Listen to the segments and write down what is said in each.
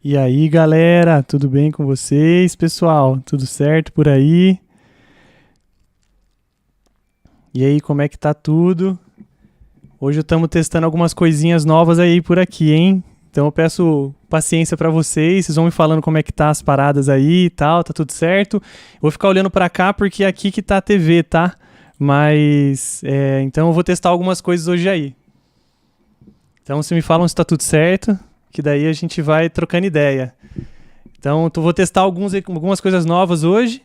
E aí, galera, tudo bem com vocês, pessoal? Tudo certo por aí? E aí, como é que tá tudo? Hoje estamos testando algumas coisinhas novas aí por aqui, hein? Então eu peço paciência pra vocês vão me falando como é que tá as paradas aí e tal, tá tudo certo? Eu vou ficar olhando pra cá porque é aqui que tá a TV, tá? Mas, então eu vou testar algumas coisas hoje aí. Então se me falam se tá tudo certo, que daí a gente vai trocando ideia. Então vou testar algumas coisas novas hoje.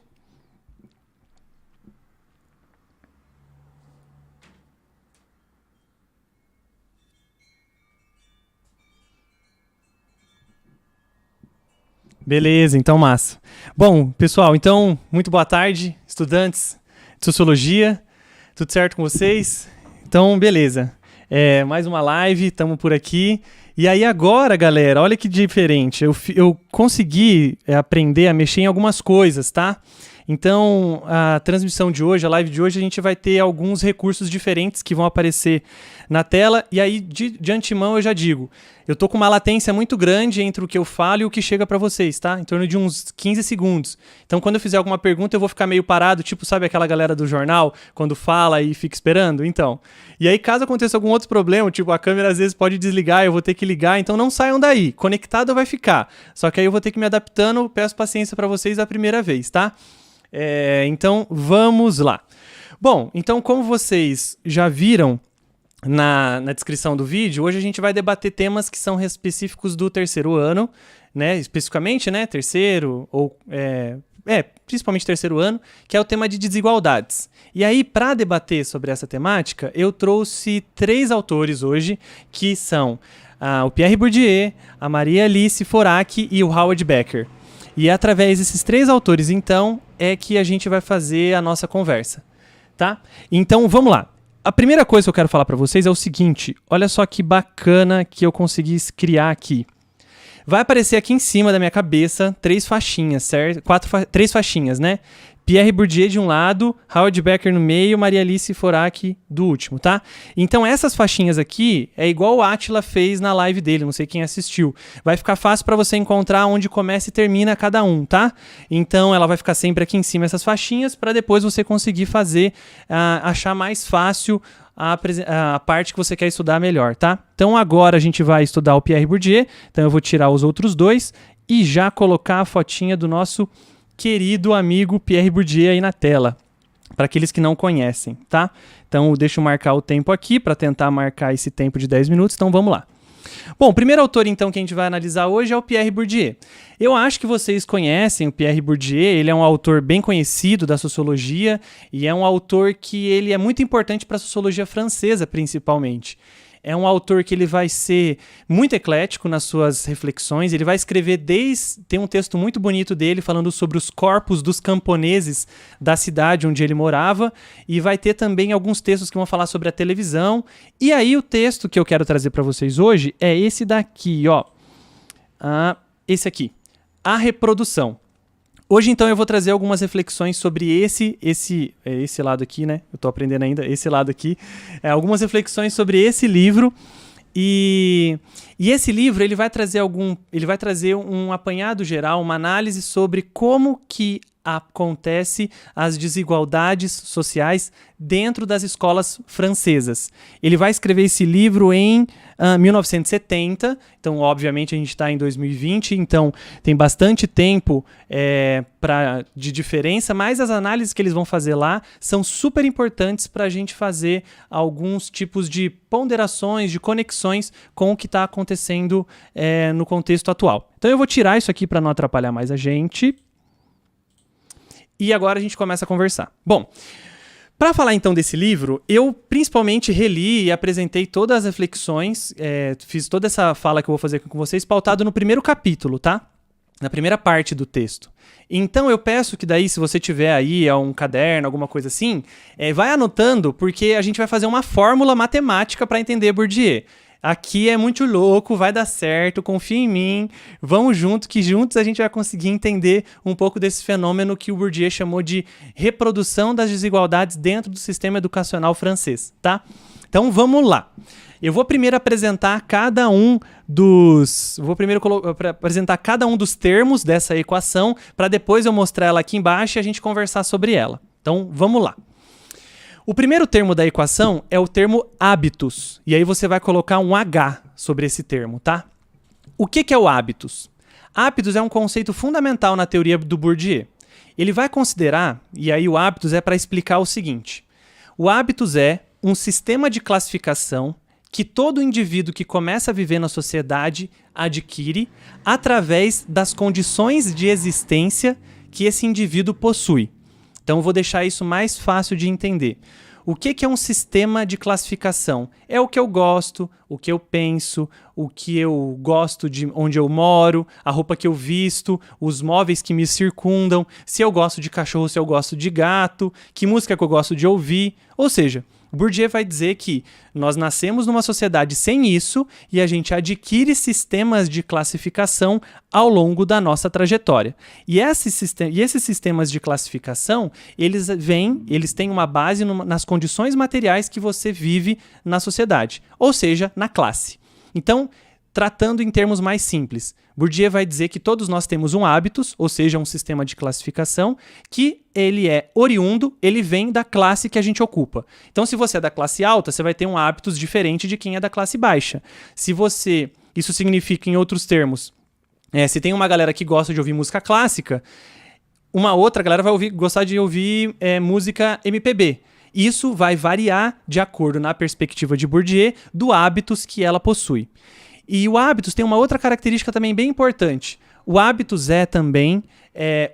Beleza, então massa. Bom, pessoal, então, muito boa tarde, estudantes de Sociologia. Tudo certo com vocês? Então, beleza. Mais uma live, estamos por aqui. E aí agora, galera, olha que diferente. Eu consegui aprender a mexer em algumas coisas, tá? Então, a transmissão de hoje, a live de hoje, a gente vai ter alguns recursos diferentes que vão aparecer na tela. E aí, de antemão, eu já digo, eu tô com uma latência muito grande entre o que eu falo e o que chega para vocês, tá? Em torno de uns 15 segundos. Então, quando eu fizer alguma pergunta, eu vou ficar meio parado, tipo, sabe aquela galera do jornal, quando fala e fica esperando? Então, e aí, caso aconteça algum outro problema, tipo, a câmera às vezes pode desligar, eu vou ter que ligar, então não saiam daí. Conectado vai ficar. Só que aí eu vou ter que me adaptando, peço paciência para vocês a primeira vez, tá? Então, vamos lá. Bom, então como vocês já viram na descrição do vídeo, hoje a gente vai debater temas que são específicos do terceiro ano, né? Especificamente, né? Terceiro, ou principalmente terceiro ano, que é o tema de desigualdades. E aí, para debater sobre essa temática, eu trouxe 3 autores hoje, que são o Pierre Bourdieu, a Maria Alice Foraque e o Howard Becker. E é através desses 3 autores, então, é que a gente vai fazer a nossa conversa, tá? Então, vamos lá. A primeira coisa que eu quero falar para vocês é o seguinte, olha só que bacana que eu consegui criar aqui. Vai aparecer aqui em cima da minha cabeça 3 faixinhas, certo? 3 faixinhas, né? Pierre Bourdieu de um lado, Howard Becker no meio, Maria Alice Foraque do último, tá? Então essas faixinhas aqui é igual o Átila fez na live dele, não sei quem assistiu. Vai ficar fácil para você encontrar onde começa e termina cada um, tá? Então ela vai ficar sempre aqui em cima essas faixinhas para depois você conseguir fazer, achar mais fácil a parte que você quer estudar melhor, tá? Então agora a gente vai estudar o Pierre Bourdieu, então eu vou tirar os outros 2 e já colocar a fotinha do nosso querido amigo Pierre Bourdieu aí na tela, para aqueles que não conhecem, tá? Então, deixa eu marcar o tempo aqui para tentar marcar esse tempo de 10 minutos, então vamos lá. Bom, o primeiro autor, então, que a gente vai analisar hoje é o Pierre Bourdieu. Eu acho que vocês conhecem o Pierre Bourdieu, ele é um autor bem conhecido da sociologia e é um autor que ele é muito importante para a sociologia francesa, principalmente. É um autor que ele vai ser muito eclético nas suas reflexões, ele vai escrever tem um texto muito bonito dele falando sobre os corpos dos camponeses da cidade onde ele morava, e vai ter também alguns textos que vão falar sobre a televisão, e aí o texto que eu quero trazer para vocês hoje é esse daqui, ó. Esse aqui, A Reprodução. Hoje, então, eu vou trazer algumas reflexões sobre esse lado aqui, né? Eu tô aprendendo ainda, esse lado aqui. Algumas reflexões sobre esse livro. E esse livro, ele vai trazer um apanhado geral, uma análise sobre como que acontece as desigualdades sociais dentro das escolas francesas. Ele vai escrever esse livro em 1970, então obviamente a gente está em 2020, então tem bastante tempo de diferença, mas as análises que eles vão fazer lá são super importantes para a gente fazer alguns tipos de ponderações, de conexões com o que está acontecendo no contexto atual. Então eu vou tirar isso aqui para não atrapalhar mais a gente. E agora a gente começa a conversar. Bom, para falar então desse livro, eu principalmente reli e apresentei todas as reflexões, fiz toda essa fala que eu vou fazer com vocês, pautado no primeiro capítulo, tá? Na primeira parte do texto. Então eu peço que daí, se você tiver aí um caderno, alguma coisa assim, vai anotando, porque a gente vai fazer uma fórmula matemática para entender Bourdieu. Aqui é muito louco, vai dar certo, confia em mim, vamos junto, que juntos a gente vai conseguir entender um pouco desse fenômeno que o Bourdieu chamou de reprodução das desigualdades dentro do sistema educacional francês, tá? Então vamos lá. Eu vou primeiro apresentar cada um dos termos dessa equação, para depois eu mostrar ela aqui embaixo e a gente conversar sobre ela. Então vamos lá. O primeiro termo da equação é o termo hábitos, e aí você vai colocar um H sobre esse termo, tá? O que é o hábitos? Hábitos é um conceito fundamental na teoria do Bourdieu. Ele vai considerar, e aí o hábitos é para explicar o seguinte: o hábitos é um sistema de classificação que todo indivíduo que começa a viver na sociedade adquire através das condições de existência que esse indivíduo possui. Então, eu vou deixar isso mais fácil de entender. O que é um sistema de classificação? É o que eu gosto, o que eu penso, o que eu gosto de onde eu moro, a roupa que eu visto, os móveis que me circundam, se eu gosto de cachorro, se eu gosto de gato, que música que eu gosto de ouvir. Ou seja, Bourdieu vai dizer que nós nascemos numa sociedade sem isso e a gente adquire sistemas de classificação ao longo da nossa trajetória. E esses sistemas de classificação, eles têm uma base nas condições materiais que você vive na sociedade, ou seja, na classe. Então, tratando em termos mais simples, Bourdieu vai dizer que todos nós temos um hábitos, ou seja, um sistema de classificação, que ele é oriundo, ele vem da classe que a gente ocupa. Então, se você é da classe alta, você vai ter um hábitos diferente de quem é da classe baixa. Isso significa, em outros termos, se tem uma galera que gosta de ouvir música clássica, uma outra galera vai gostar de ouvir música MPB. Isso vai variar de acordo, na perspectiva de Bourdieu, do hábitos que ela possui. E o hábitos tem uma outra característica também bem importante. O hábitos é também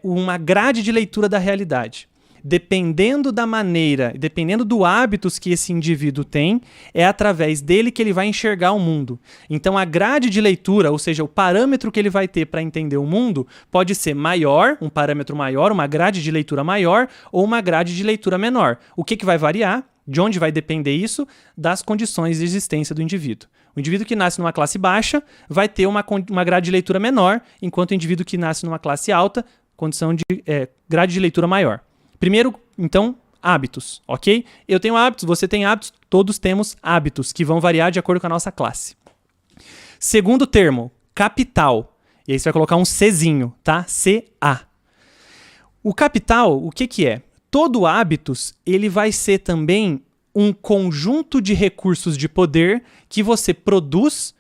uma grade de leitura da realidade. Dependendo da maneira, dependendo do hábitos que esse indivíduo tem, é através dele que ele vai enxergar o mundo. Então a grade de leitura, ou seja, o parâmetro que ele vai ter para entender o mundo, pode ser maior, um parâmetro maior, uma grade de leitura maior, ou uma grade de leitura menor. O que vai variar? De onde vai depender isso? Das condições de existência do indivíduo. O indivíduo que nasce numa classe baixa vai ter uma grade de leitura menor, enquanto o indivíduo que nasce numa classe alta, condição de grade de leitura maior. Primeiro, então, hábitos, ok? Eu tenho hábitos, você tem hábitos, todos temos hábitos, que vão variar de acordo com a nossa classe. Segundo termo, capital. E aí você vai colocar um Czinho, tá? CA. O capital, o que é? Todo hábitos, ele vai ser também um conjunto de recursos de poder que você produz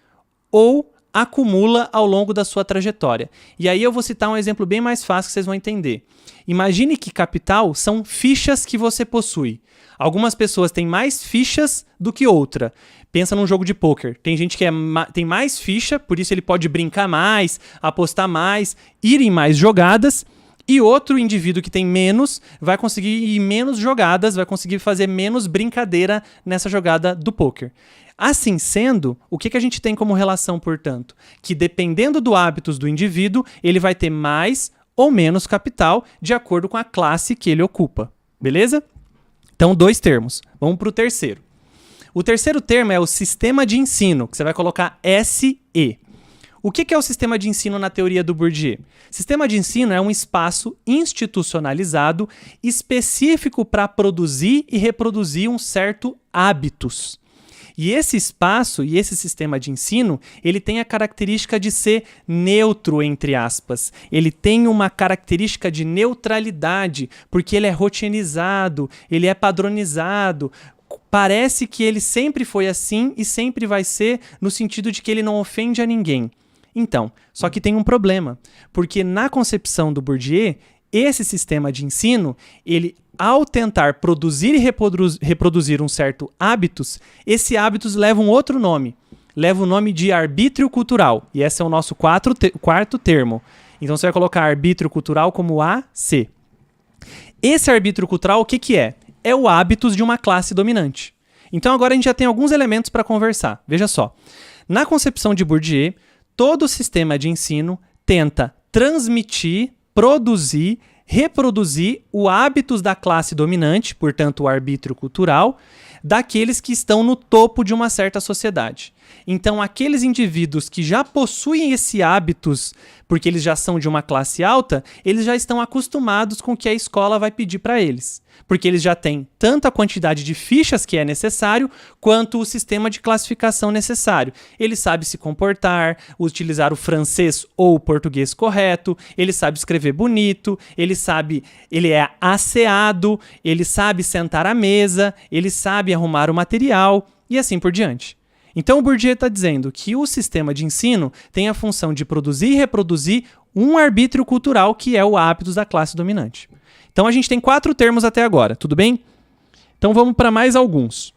ou acumula ao longo da sua trajetória. E aí eu vou citar um exemplo bem mais fácil que vocês vão entender. Imagine que capital são fichas que você possui. Algumas pessoas têm mais fichas do que outra. Pensa num jogo de pôquer. Tem gente que tem mais ficha, por isso ele pode brincar mais, apostar mais, ir em mais jogadas. E outro indivíduo que tem menos vai conseguir ir menos jogadas, vai conseguir fazer menos brincadeira nessa jogada do pôquer. Assim sendo, o que a gente tem como relação, portanto? Que dependendo do hábitos do indivíduo, ele vai ter mais ou menos capital de acordo com a classe que ele ocupa. Beleza? Então, 2 termos. Vamos para o terceiro. O terceiro termo é o sistema de ensino, que você vai colocar SE. O que é o sistema de ensino na teoria do Bourdieu? Sistema de ensino é um espaço institucionalizado específico para produzir e reproduzir um certo hábitos. E esse espaço e esse sistema de ensino, ele tem a característica de ser neutro, entre aspas. Ele tem uma característica de neutralidade, porque ele é rotinizado, ele é padronizado. Parece que ele sempre foi assim e sempre vai ser, no sentido de que ele não ofende a ninguém. Então, só que tem um problema, porque na concepção do Bourdieu, esse sistema de ensino, ele, ao tentar produzir e reproduzir um certo hábitos, esse hábitos leva um outro nome. Leva o nome de arbítrio cultural. E esse é o nosso quarto termo. Então você vai colocar arbítrio cultural como AC. Esse arbítrio cultural, o que é? É o hábitos de uma classe dominante. Então agora a gente já tem alguns elementos para conversar. Veja só. Na concepção de Bourdieu, todo sistema de ensino tenta transmitir, produzir, reproduzir o hábitos da classe dominante, portanto o arbítrio cultural, daqueles que estão no topo de uma certa sociedade. Então, aqueles indivíduos que já possuem esse hábitos, porque eles já são de uma classe alta, eles já estão acostumados com o que a escola vai pedir para eles. Porque eles já têm tanto a quantidade de fichas que é necessário, quanto o sistema de classificação necessário. Ele sabe se comportar, utilizar o francês ou o português correto, ele sabe escrever bonito, ele é asseado, ele sabe sentar à mesa, ele sabe arrumar o material e assim por diante. Então o Bourdieu está dizendo que o sistema de ensino tem a função de produzir e reproduzir um arbítrio cultural que é o hábitos da classe dominante. Então a gente tem 4 termos até agora, tudo bem? Então vamos para mais alguns.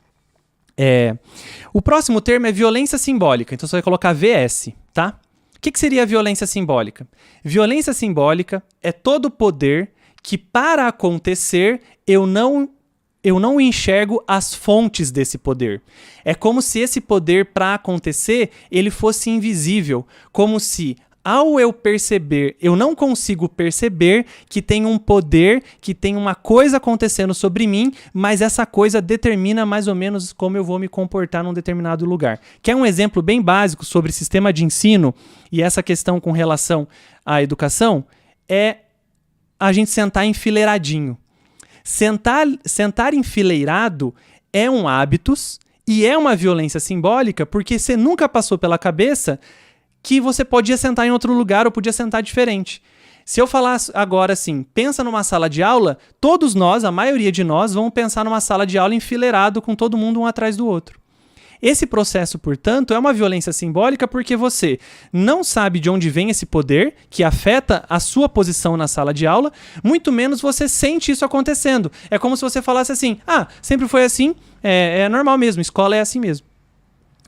O próximo termo é violência simbólica, então você vai colocar VS, tá? O que seria a violência simbólica? Violência simbólica é todo poder que, para acontecer, eu não enxergo as fontes desse poder. É como se esse poder, para acontecer, ele fosse invisível. Como se, ao eu perceber, eu não consigo perceber que tem um poder, que tem uma coisa acontecendo sobre mim, mas essa coisa determina mais ou menos como eu vou me comportar num determinado lugar. Quer um exemplo bem básico sobre sistema de ensino e essa questão com relação à educação? É a gente sentar enfileiradinho. Sentar enfileirado é um hábitos e é uma violência simbólica porque você nunca passou pela cabeça que você podia sentar em outro lugar ou podia sentar diferente. Se eu falar agora assim, pensa numa sala de aula, todos nós, a maioria de nós, vamos pensar numa sala de aula enfileirado com todo mundo um atrás do outro. Esse processo, portanto, é uma violência simbólica porque você não sabe de onde vem esse poder que afeta a sua posição na sala de aula, muito menos você sente isso acontecendo. É como se você falasse assim, sempre foi assim, é normal mesmo, escola é assim mesmo.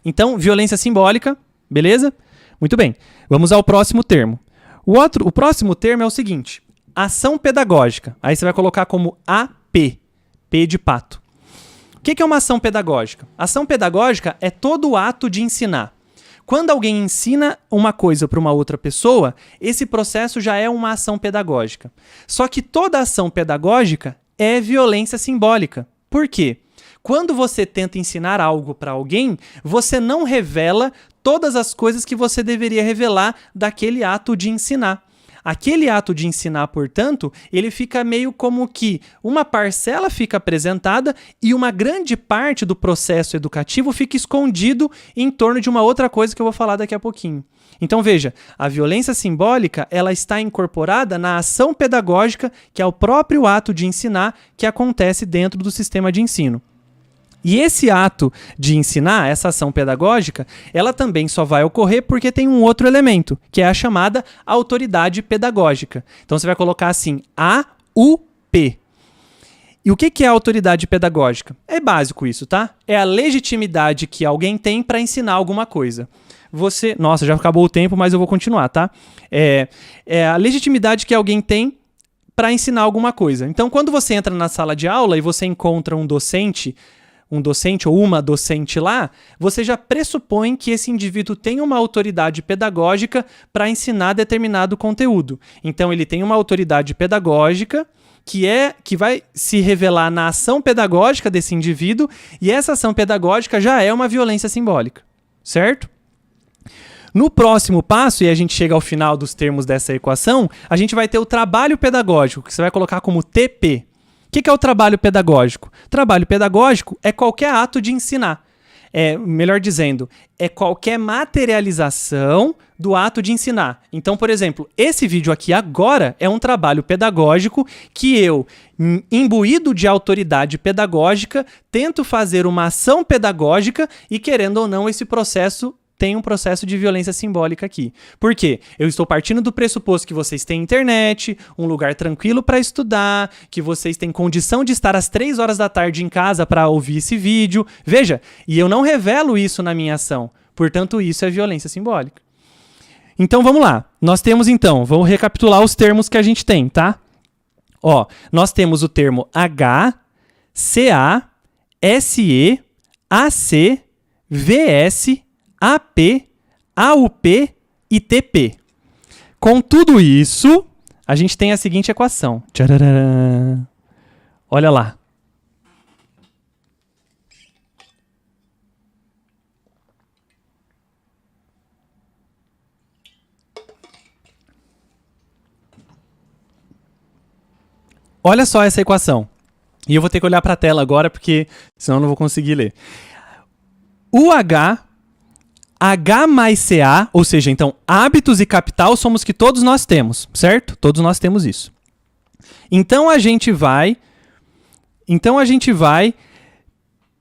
Então, violência simbólica, beleza? Muito bem, vamos ao próximo termo. O próximo termo é o seguinte, ação pedagógica. Aí você vai colocar como AP, P de pato. O que é uma ação pedagógica? Ação pedagógica é todo o ato de ensinar. Quando alguém ensina uma coisa para uma outra pessoa, esse processo já é uma ação pedagógica. Só que toda ação pedagógica é violência simbólica. Por quê? Quando você tenta ensinar algo para alguém, você não revela todas as coisas que você deveria revelar daquele ato de ensinar. Aquele ato de ensinar, portanto, ele fica meio como que uma parcela fica apresentada e uma grande parte do processo educativo fica escondido em torno de uma outra coisa que eu vou falar daqui a pouquinho. Então veja, a violência simbólica ela está incorporada na ação pedagógica, que é o próprio ato de ensinar que acontece dentro do sistema de ensino. E esse ato de ensinar, essa ação pedagógica, ela também só vai ocorrer porque tem um outro elemento, que é a chamada autoridade pedagógica. Então você vai colocar assim, AUP. E o que é a autoridade pedagógica? É básico isso, tá? É a legitimidade que alguém tem para ensinar alguma coisa. Nossa, já acabou o tempo, mas eu vou continuar, tá? É a legitimidade que alguém tem para ensinar alguma coisa. Então, quando você entra na sala de aula e você encontra um docente ou uma docente lá, você já pressupõe que esse indivíduo tem uma autoridade pedagógica para ensinar determinado conteúdo. Então, ele tem uma autoridade pedagógica que vai se revelar na ação pedagógica desse indivíduo, e essa ação pedagógica já é uma violência simbólica, certo? No próximo passo, e a gente chega ao final dos termos dessa equação, a gente vai ter o trabalho pedagógico, que você vai colocar como TP. O que é o trabalho pedagógico? Trabalho pedagógico é qualquer ato de ensinar. Melhor dizendo, é qualquer materialização do ato de ensinar. Então, por exemplo, esse vídeo aqui agora é um trabalho pedagógico que eu, imbuído de autoridade pedagógica, tento fazer uma ação pedagógica e, querendo ou não, esse processo tem um processo de violência simbólica aqui. Por quê? Eu estou partindo do pressuposto que vocês têm internet, um lugar tranquilo para estudar, que vocês têm condição de estar às 3 horas da tarde em casa para ouvir esse vídeo. Veja, e eu não revelo isso na minha ação. Portanto, isso é violência simbólica. Então, vamos lá. Nós temos, então, vamos recapitular os termos que a gente tem, tá? Nós temos o termo H, CA, SE, AC, VS, AP, AUP e TP. Com tudo isso, a gente tem a seguinte equação. Tcharará. Olha lá. olha só essa equação. E eu vou ter que olhar para a tela agora, porque senão eu não vou conseguir ler. O H mais CA, ou seja, então, hábitos e capital somos que todos nós temos, certo? Todos nós temos isso. Então a gente vai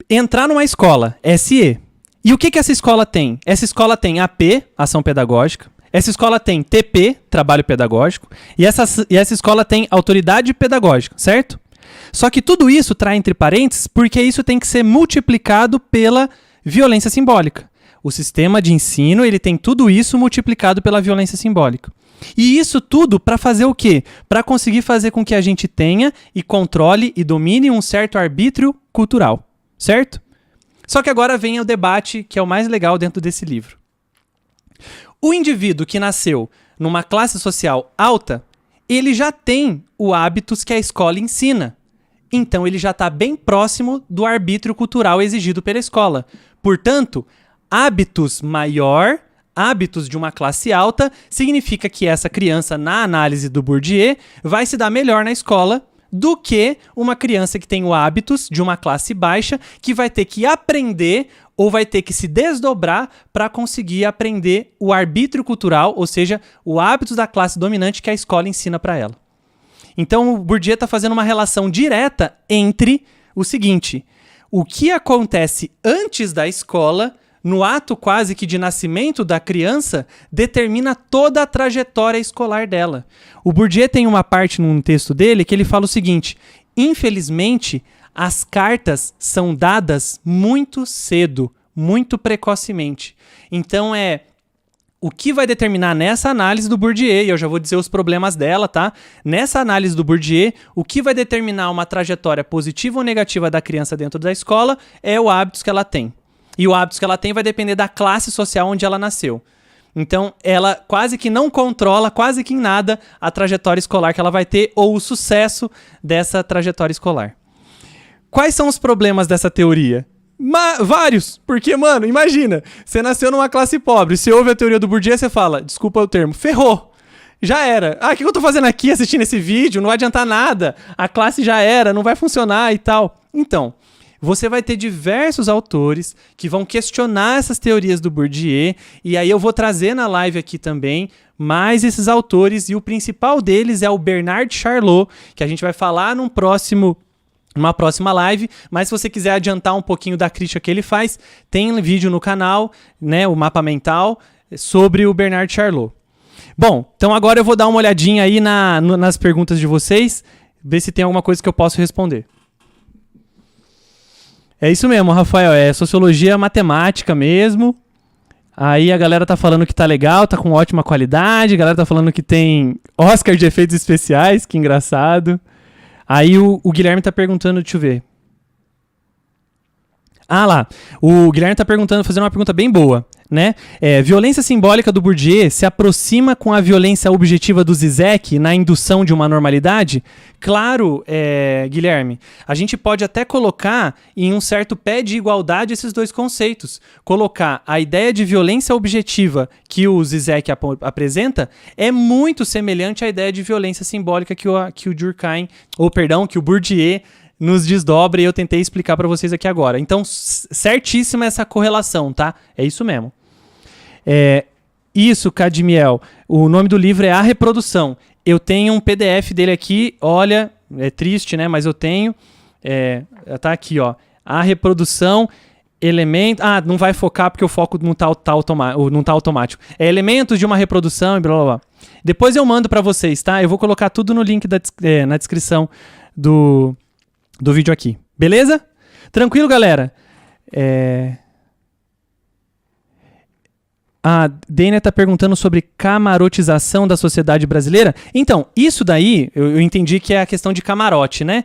entrar numa escola, SE. E o que essa escola tem? Essa escola tem AP, ação pedagógica. Essa escola tem TP, trabalho pedagógico. E essa escola tem autoridade pedagógica, certo? Só que tudo isso traz entre parênteses porque isso tem que ser multiplicado pela violência simbólica. O sistema de ensino ele tem tudo isso multiplicado pela violência simbólica. E isso tudo para fazer o quê? Para conseguir fazer com que a gente tenha e controle e domine um certo arbítrio cultural, certo? Só que agora vem o debate que é o mais legal dentro desse livro. O indivíduo que nasceu numa classe social alta, ele já tem os hábitos que a escola ensina. Então ele já está bem próximo do arbítrio cultural exigido pela escola. Portanto, hábitos de uma classe alta, significa que essa criança, na análise do Bourdieu, vai se dar melhor na escola do que uma criança que tem os hábitos de uma classe baixa, que vai ter que aprender ou vai ter que se desdobrar para conseguir aprender o arbítrio cultural, ou seja, o hábito da classe dominante que a escola ensina para ela. Então, o Bourdieu está fazendo uma relação direta entre o seguinte: o que acontece antes da escola, no ato quase que de nascimento da criança, determina toda a trajetória escolar dela. O Bourdieu tem uma parte num texto dele que ele fala o seguinte: infelizmente, as cartas são dadas muito cedo, muito precocemente. Então o que vai determinar nessa análise do Bourdieu, e eu já vou dizer os problemas dela, tá? Nessa análise do Bourdieu, o que vai determinar uma trajetória positiva ou negativa da criança dentro da escola é o hábitos que ela tem. E o hábito que ela tem vai depender da classe social onde ela nasceu. Então, ela quase que não controla, quase que em nada, a trajetória escolar que ela vai ter ou o sucesso dessa trajetória escolar. Quais são os problemas dessa teoria? Vários. Porque, mano, imagina, você nasceu numa classe pobre, você ouve a teoria do Bourdieu e você fala, desculpa o termo, ferrou. Já era. O que eu tô fazendo aqui assistindo esse vídeo? Não vai adiantar nada. A classe já era, não vai funcionar e tal. Então, você vai ter diversos autores que vão questionar essas teorias do Bourdieu, e aí eu vou trazer na live aqui também mais esses autores, e o principal deles é o Bernard Charlot, que a gente vai falar numa próxima live, mas se você quiser adiantar um pouquinho da crítica que ele faz, tem vídeo no canal, né, o Mapa Mental, sobre o Bernard Charlot. Bom, então agora eu vou dar uma olhadinha aí nas perguntas de vocês, ver se tem alguma coisa que eu posso responder. É isso mesmo, Rafael, é sociologia matemática mesmo. Aí a galera tá falando que tá legal, tá com ótima qualidade, a galera tá falando que tem Oscar de efeitos especiais, que engraçado. Aí o Guilherme tá perguntando, deixa eu ver. Ah lá, o Guilherme tá perguntando, fazendo uma pergunta bem boa, né? Violência simbólica do Bourdieu se aproxima com a violência objetiva do Zizek na indução de uma normalidade? Claro, Guilherme, a gente pode até colocar em um certo pé de igualdade esses dois conceitos. Colocar a ideia de violência objetiva que o Zizek apresenta é muito semelhante à ideia de violência simbólica que o Durkheim, que o Bourdieu nos desdobra, e eu tentei explicar para vocês aqui agora. Então, certíssima essa correlação, tá? É isso mesmo. Isso, Cadmiel. O nome do livro é A Reprodução. Eu tenho um PDF dele aqui, olha, é triste, né? Mas eu tenho. Tá aqui, ó. A Reprodução, elemento... Ah, não vai focar porque o foco não tá automático. É elementos de uma reprodução e blá, blá, blá. Depois eu mando para vocês, tá? Eu vou colocar tudo no link na descrição do vídeo aqui. Beleza? Tranquilo, galera? A Dana está perguntando sobre camarotização da sociedade brasileira. Então, isso daí, eu entendi que é a questão de camarote, né?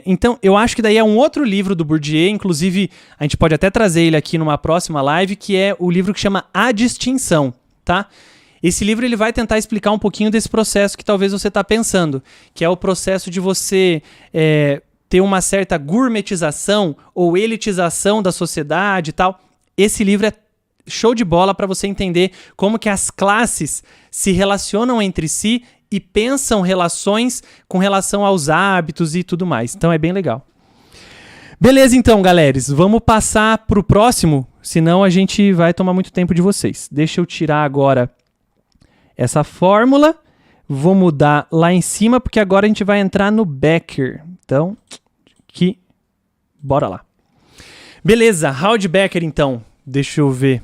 Então, eu acho que daí é um outro livro do Bourdieu, inclusive, a gente pode até trazer ele aqui numa próxima live, que é o livro que chama A Distinção, tá? Esse livro ele vai tentar explicar um pouquinho desse processo que talvez você está pensando, que é o processo de você ter uma certa gourmetização ou elitização da sociedade e tal. Esse livro é show de bola para você entender como que as classes se relacionam entre si e pensam relações com relação aos hábitos e tudo mais. Então é bem legal. Beleza, então, galera. Vamos passar para o próximo, senão a gente vai tomar muito tempo de vocês. Deixa eu tirar agora essa fórmula. Vou mudar lá em cima, porque agora a gente vai entrar no Becker. Então, aqui, bora lá. Beleza, Howard Becker, então. Deixa eu ver.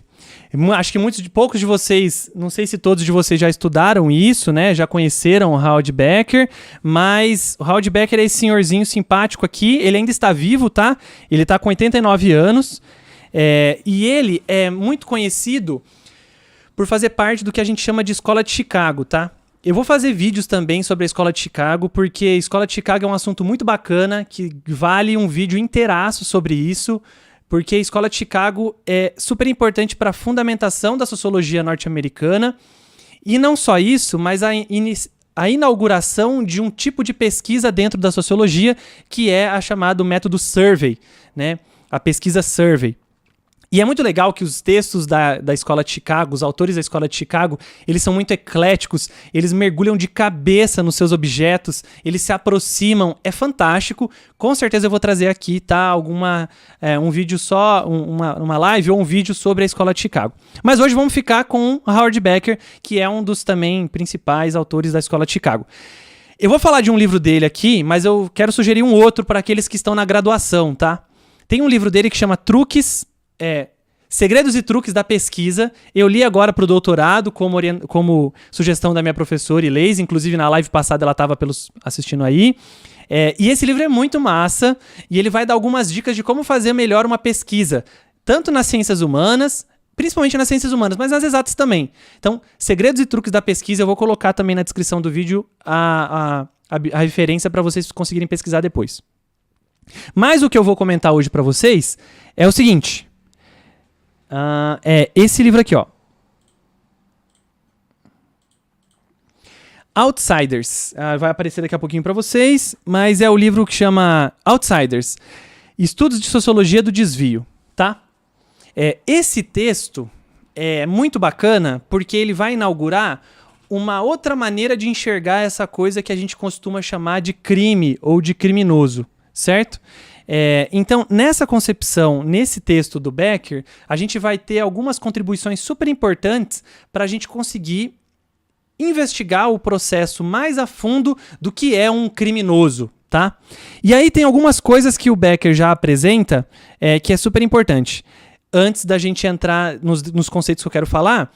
Acho que poucos de vocês, não sei se todos de vocês já estudaram isso, né? Já conheceram o Howard Becker, mas o Howard Becker é esse senhorzinho simpático aqui, ele ainda está vivo, tá? Ele está com 89 anos, e ele é muito conhecido por fazer parte do que a gente chama de Escola de Chicago, tá? Eu vou fazer vídeos também sobre a Escola de Chicago, porque a Escola de Chicago é um assunto muito bacana, que vale um vídeo inteiraço sobre isso, porque a Escola de Chicago é super importante para a fundamentação da sociologia norte-americana, e não só isso, mas a inauguração de um tipo de pesquisa dentro da sociologia, que é a chamada método Survey, né? A pesquisa Survey. E é muito legal que os textos da Escola de Chicago, os autores da Escola de Chicago, eles são muito ecléticos, eles mergulham de cabeça nos seus objetos, eles se aproximam, é fantástico. Com certeza eu vou trazer aqui, tá, um vídeo só, uma live ou um vídeo sobre a Escola de Chicago. Mas hoje vamos ficar com o Howard Becker, que é um dos também principais autores da Escola de Chicago. Eu vou falar de um livro dele aqui, mas eu quero sugerir um outro para aqueles que estão na graduação, tá? Tem um livro dele que chama Segredos e Truques da Pesquisa. Eu li agora para o doutorado como sugestão da minha professora Ilês, inclusive na live passada ela estava assistindo aí. E esse livro é muito massa e ele vai dar algumas dicas de como fazer melhor uma pesquisa, tanto nas ciências humanas, principalmente nas ciências humanas, mas nas exatas também. Então, Segredos e Truques da Pesquisa, eu vou colocar também na descrição do vídeo a referência para vocês conseguirem pesquisar depois. Mas o que eu vou comentar hoje para vocês é o seguinte. É esse livro aqui, ó. Outsiders. Vai aparecer daqui a pouquinho para vocês, mas é o livro que chama Outsiders. Estudos de Sociologia do Desvio, tá? Esse texto é muito bacana porque ele vai inaugurar uma outra maneira de enxergar essa coisa que a gente costuma chamar de crime ou de criminoso, certo? Então, nessa concepção, nesse texto do Becker, a gente vai ter algumas contribuições super importantes para a gente conseguir investigar o processo mais a fundo do que é um criminoso, tá? E aí tem algumas coisas que o Becker já apresenta que é super importante. Antes da gente entrar nos conceitos que eu quero falar,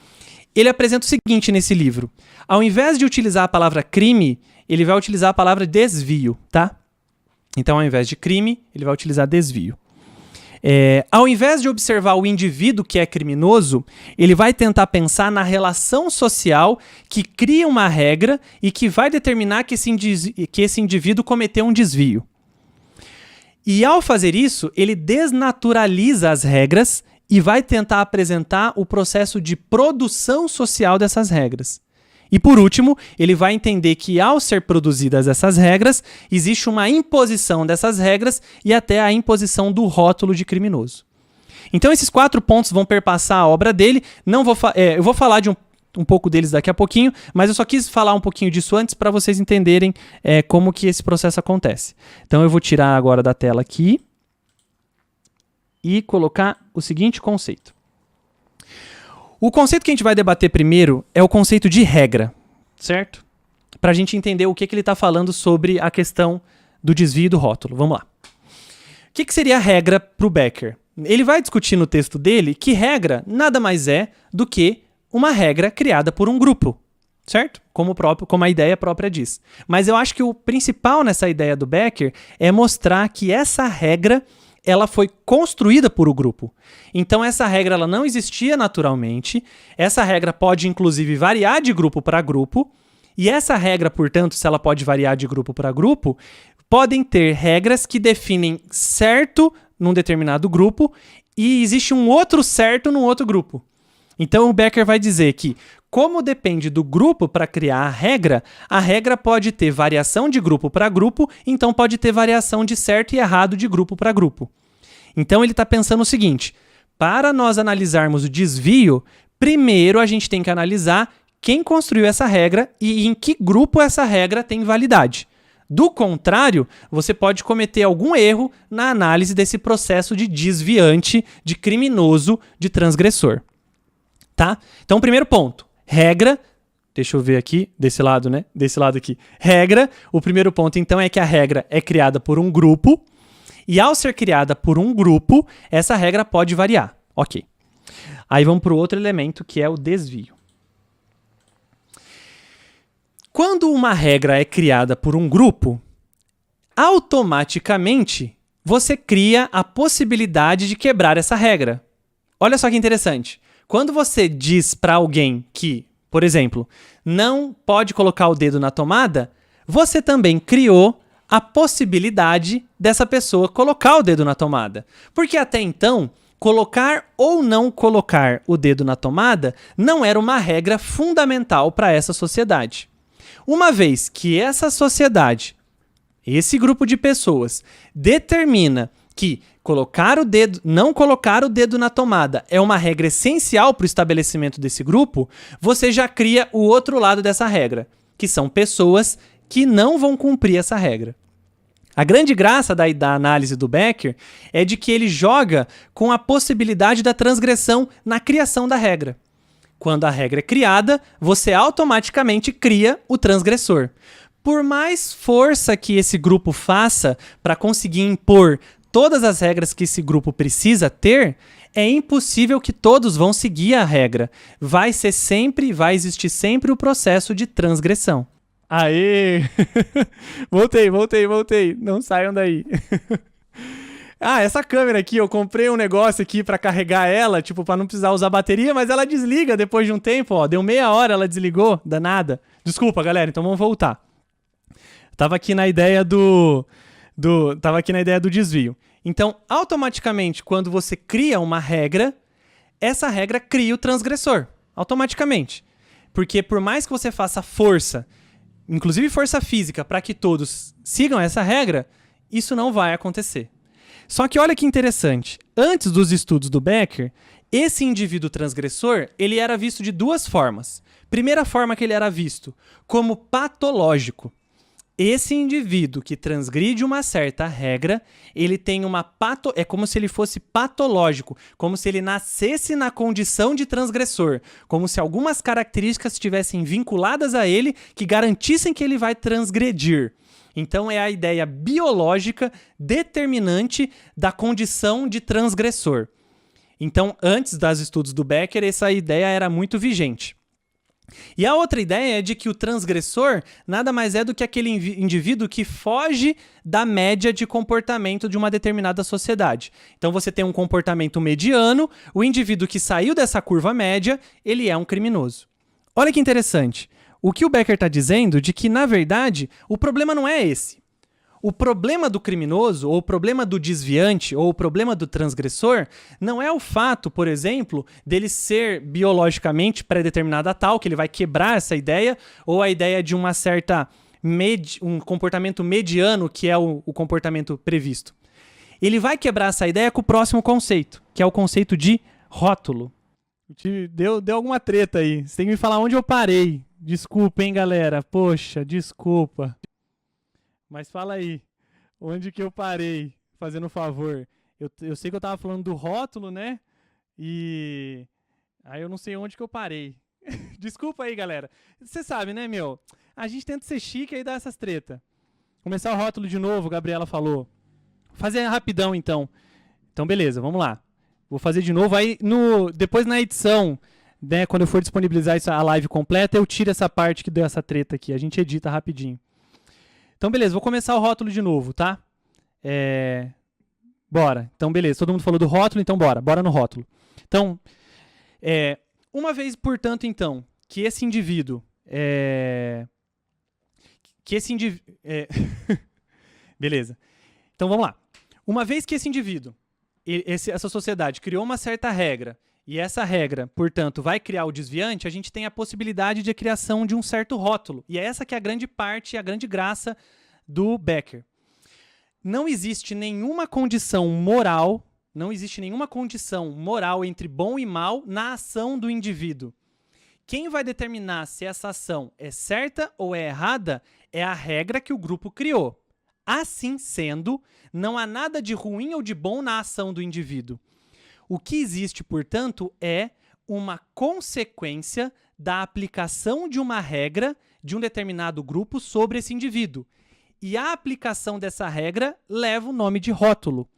ele apresenta o seguinte nesse livro. Ao invés de utilizar a palavra crime, ele vai utilizar a palavra desvio, tá? Então, ao invés de crime, ele vai utilizar desvio. Ao invés de observar o indivíduo que é criminoso, ele vai tentar pensar na relação social que cria uma regra e que vai determinar que esse indivíduo cometeu um desvio. E ao fazer isso, ele desnaturaliza as regras e vai tentar apresentar o processo de produção social dessas regras. E por último, ele vai entender que ao ser produzidas essas regras, existe uma imposição dessas regras e até a imposição do rótulo de criminoso. Então esses 4 pontos vão perpassar a obra dele. Eu vou falar de um pouco deles daqui a pouquinho, mas eu só quis falar um pouquinho disso antes para vocês entenderem como que esse processo acontece. Então eu vou tirar agora da tela aqui e colocar o seguinte conceito. O conceito que a gente vai debater primeiro é o conceito de regra, certo? Para a gente entender o que ele está falando sobre a questão do desvio do rótulo. Vamos lá. O que seria a regra para o Becker? Ele vai discutir no texto dele que regra nada mais é do que uma regra criada por um grupo, certo? Como a ideia própria diz. Mas eu acho que o principal nessa ideia do Becker é mostrar que essa regra ela foi construída por o grupo. Então essa regra ela não existia naturalmente, essa regra pode inclusive variar de grupo para grupo, e essa regra, portanto, se ela pode variar de grupo para grupo, podem ter regras que definem certo num determinado grupo e existe um outro certo num outro grupo. Então o Becker vai dizer que, como depende do grupo para criar a regra pode ter variação de grupo para grupo, então pode ter variação de certo e errado de grupo para grupo. Então ele está pensando o seguinte, para nós analisarmos o desvio, primeiro a gente tem que analisar quem construiu essa regra e em que grupo essa regra tem validade. Do contrário, você pode cometer algum erro na análise desse processo de desviante, de criminoso, de transgressor. Tá? Então, primeiro ponto, regra, deixa eu ver aqui, desse lado, né? Desse lado aqui. Regra, o primeiro ponto, então, é que a regra é criada por um grupo, e ao ser criada por um grupo, essa regra pode variar. Ok. Aí vamos para o outro elemento, que é o desvio. Quando uma regra é criada por um grupo, automaticamente você cria a possibilidade de quebrar essa regra. Olha só que interessante. Quando você diz para alguém que, por exemplo, não pode colocar o dedo na tomada, você também criou a possibilidade dessa pessoa colocar o dedo na tomada. Porque até então, colocar ou não colocar o dedo na tomada não era uma regra fundamental para essa sociedade. Uma vez que essa sociedade, esse grupo de pessoas, determina que colocar o dedo, não colocar o dedo na tomada é uma regra essencial para o estabelecimento desse grupo, você já cria o outro lado dessa regra, que são pessoas que não vão cumprir essa regra. A grande graça da análise do Becker é de que ele joga com a possibilidade da transgressão na criação da regra. Quando a regra é criada, você automaticamente cria o transgressor. Por mais força que esse grupo faça para conseguir impor todas as regras que esse grupo precisa ter, é impossível que todos vão seguir a regra. Vai existir sempre o processo de transgressão. Aê! Voltei. Não saiam daí. Essa câmera aqui, eu comprei um negócio aqui pra carregar ela, tipo, pra não precisar usar bateria, mas ela desliga depois de um tempo, ó. Deu meia hora, ela desligou, danada. Desculpa, galera, então vamos voltar. Tava aqui na ideia do desvio. Então, automaticamente, quando você cria uma regra, essa regra cria o transgressor. Automaticamente. Porque por mais que você faça força, inclusive força física, para que todos sigam essa regra, isso não vai acontecer. Só que olha que interessante, antes dos estudos do Becker, esse indivíduo transgressor, ele era visto de duas formas. Primeira forma que ele era visto, como patológico. Esse indivíduo que transgride uma certa regra, ele tem é como se ele fosse patológico, como se ele nascesse na condição de transgressor, como se algumas características estivessem vinculadas a ele que garantissem que ele vai transgredir. Então é a ideia biológica determinante da condição de transgressor. Então, antes dos estudos do Becker, essa ideia era muito vigente. E a outra ideia é de que o transgressor nada mais é do que aquele indivíduo que foge da média de comportamento de uma determinada sociedade. Então você tem um comportamento mediano, o indivíduo que saiu dessa curva média, ele é um criminoso. Olha que interessante. O que o Becker está dizendo de que, na verdade, o problema não é esse. O problema do criminoso, ou o problema do desviante, ou o problema do transgressor, não é o fato, por exemplo, dele ser biologicamente pré-determinado a tal, que ele vai quebrar essa ideia, ou a ideia de uma certa um comportamento mediano, que é o comportamento previsto. Ele vai quebrar essa ideia com o próximo conceito, que é o conceito de rótulo. Deu alguma treta aí. Você tem que me falar onde eu parei. Desculpa, hein, galera? Poxa, desculpa. Mas fala aí, onde que eu parei, fazendo um favor. Eu sei que eu tava falando do rótulo, né? E aí eu não sei onde que eu parei. Desculpa aí, galera. Você sabe, né, meu? A gente tenta ser chique e aí dá essas treta. Começar o rótulo de novo, Gabriela falou. Vou fazer rapidão, então. Então, beleza, vamos lá. Vou fazer de novo. Aí, depois na edição, né, quando eu for disponibilizar a live completa, eu tiro essa parte que deu essa treta aqui. A gente edita rapidinho. Então, beleza, vou começar o rótulo de novo, tá? Bora. Então, beleza, todo mundo falou do rótulo, então bora. Bora no rótulo. Então, uma vez, portanto, então, que esse indivíduo... Beleza. Então, vamos lá. Uma vez que esse indivíduo, essa sociedade, criou uma certa regra, e essa regra, portanto, vai criar o desviante, a gente tem a possibilidade de criação de um certo rótulo. E é essa que é a grande parte, a grande graça do Becker. Não existe nenhuma condição moral entre bom e mal na ação do indivíduo Quem vai determinar se essa ação é certa ou é errada é a regra que o grupo criou. Assim sendo, não há nada de ruim ou de bom na ação do indivíduo. O que existe, portanto, é uma consequência da aplicação de uma regra de um determinado grupo sobre esse indivíduo. E a aplicação dessa regra leva o nome de rótulo.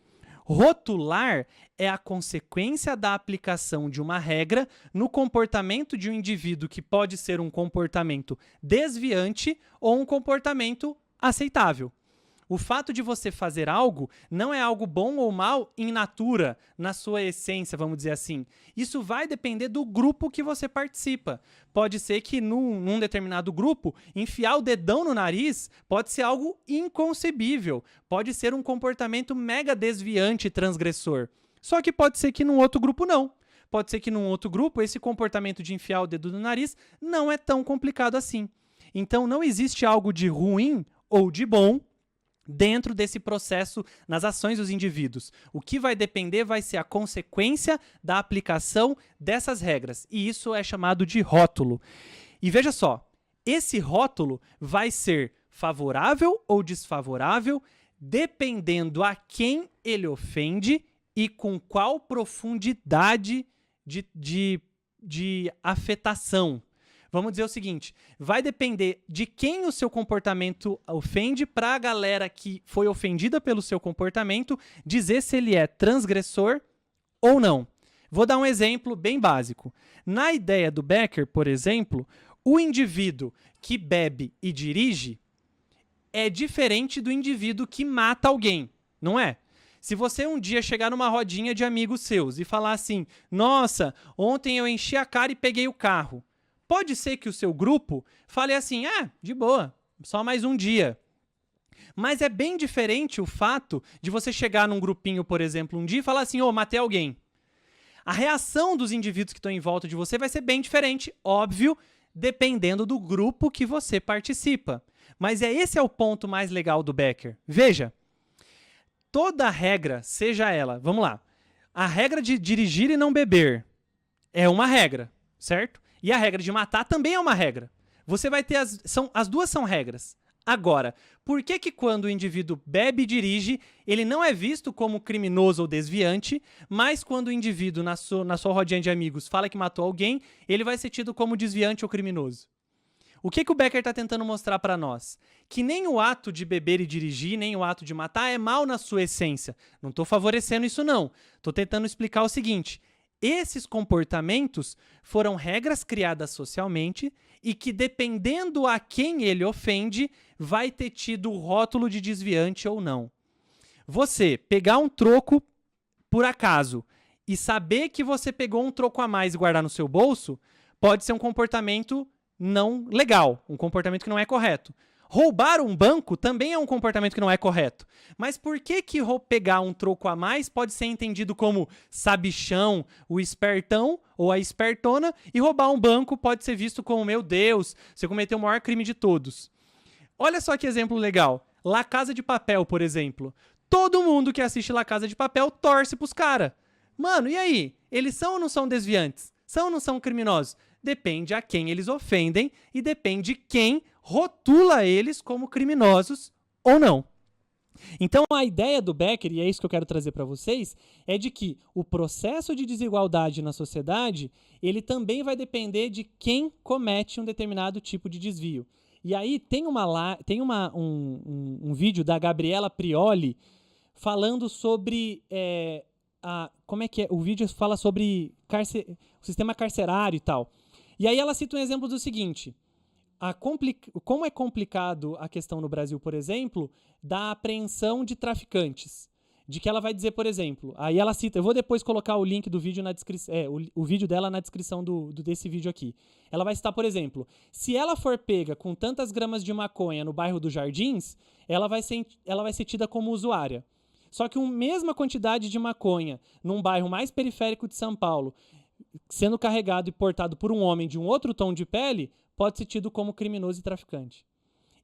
Rotular é a consequência da aplicação de uma regra no comportamento de um indivíduo que pode ser um comportamento desviante ou um comportamento aceitável. O fato de você fazer algo não é algo bom ou mal in natura, na sua essência, vamos dizer assim. Isso vai depender do grupo que você participa. Pode ser que num determinado grupo, enfiar o dedão no nariz pode ser algo inconcebível. Pode ser um comportamento mega desviante e transgressor. Só que pode ser que num outro grupo não. Pode ser que num outro grupo esse comportamento de enfiar o dedo no nariz não é tão complicado assim. Então não existe algo de ruim ou de bom dentro desse processo nas ações dos indivíduos. O que vai depender vai ser a consequência da aplicação dessas regras. E isso é chamado de rótulo. E veja só, esse rótulo vai ser favorável ou desfavorável dependendo a quem ele ofende e com qual profundidade de afetação. Vamos dizer o seguinte, vai depender de quem o seu comportamento ofende para a galera que foi ofendida pelo seu comportamento dizer se ele é transgressor ou não. Vou dar um exemplo bem básico. Na ideia do Becker, por exemplo, o indivíduo que bebe e dirige é diferente do indivíduo que mata alguém, não é? Se você um dia chegar numa rodinha de amigos seus e falar assim, nossa, ontem eu enchi a cara e peguei o carro. Pode ser que o seu grupo fale assim, de boa, só mais um dia. Mas é bem diferente o fato de você chegar num grupinho, por exemplo, um dia e falar assim, matei alguém. A reação dos indivíduos que estão em volta de você vai ser bem diferente, óbvio, dependendo do grupo que você participa. Mas esse é o ponto mais legal do Becker. Veja, toda regra, seja ela, vamos lá, a regra de dirigir e não beber é uma regra, certo? E a regra de matar também é uma regra. Você vai ter as duas são regras. Agora, por que quando o indivíduo bebe e dirige, ele não é visto como criminoso ou desviante, mas quando o indivíduo na sua rodinha de amigos fala que matou alguém, ele vai ser tido como desviante ou criminoso? O que o Becker está tentando mostrar para nós? Que nem o ato de beber e dirigir, nem o ato de matar é mal na sua essência. Não estou favorecendo isso não. Estou tentando explicar o seguinte. Esses comportamentos foram regras criadas socialmente e que, dependendo a quem ele ofende, vai ter tido o rótulo de desviante ou não. Você pegar um troco por acaso e saber que você pegou um troco a mais e guardar no seu bolso, pode ser um comportamento não legal, um comportamento que não é correto. Roubar um banco também é um comportamento que não é correto. Mas por que pegar um troco a mais pode ser entendido como sabichão, o espertão ou a espertona, e roubar um banco pode ser visto como, meu Deus, você cometeu o maior crime de todos? Olha só que exemplo legal. La Casa de Papel, por exemplo. Todo mundo que assiste La Casa de Papel torce pros caras. Mano, e aí? Eles são ou não são desviantes? São ou não são criminosos? Depende a quem eles ofendem e depende quem rotula eles como criminosos ou não. Então a ideia do Becker, e é isso que eu quero trazer para vocês, é de que o processo de desigualdade na sociedade, ele também vai depender de quem comete um determinado tipo de desvio. E aí tem um vídeo da Gabriela Prioli falando sobre... como é que é? O vídeo fala sobre o sistema carcerário e tal. E aí ela cita um exemplo do seguinte... Como é complicado a questão no Brasil, por exemplo, da apreensão de traficantes. De que ela vai dizer, por exemplo, aí ela cita, eu vou depois colocar o link do vídeo na descrição, o vídeo dela na descrição desse vídeo aqui. Ela vai citar, por exemplo, se ela for pega com tantas gramas de maconha no bairro dos Jardins, ela vai ser tida como usuária. Só que a mesma quantidade de maconha num bairro mais periférico de São Paulo, sendo carregado e portado por um homem de um outro tom de pele, pode ser tido como criminoso e traficante.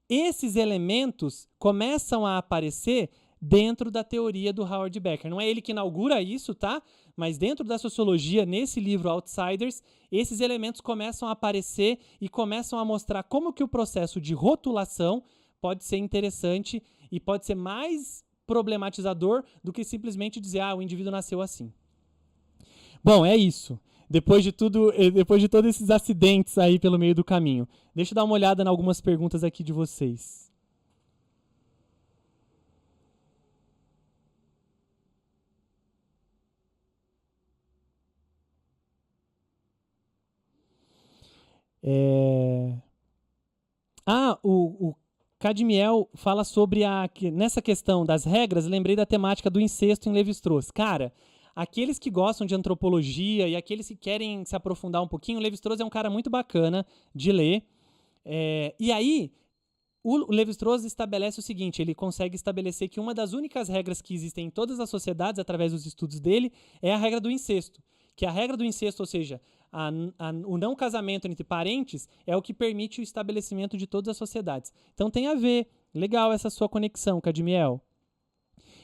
Esses elementos começam a aparecer dentro da teoria do Howard Becker. Não é ele que inaugura isso, tá? Mas dentro da sociologia, nesse livro Outsiders, esses elementos começam a aparecer e começam a mostrar como que o processo de rotulação pode ser interessante e pode ser mais problematizador do que simplesmente dizer, o indivíduo nasceu assim. Bom, é isso. Depois de todos esses acidentes aí pelo meio do caminho. Deixa eu dar uma olhada em algumas perguntas aqui de vocês. O Cadmiel fala sobre nessa questão das regras, lembrei da temática do incesto em Lévi-Strauss. Cara, aqueles que gostam de antropologia e aqueles que querem se aprofundar um pouquinho, Lévi-Strauss é um cara muito bacana de ler. E aí, o Lévi-Strauss estabelece o seguinte, ele consegue estabelecer que uma das únicas regras que existem em todas as sociedades, através dos estudos dele, é a regra do incesto. Que a regra do incesto, ou seja, o não casamento entre parentes, é o que permite o estabelecimento de todas as sociedades. Então tem a ver. Legal essa sua conexão, Cadmiel.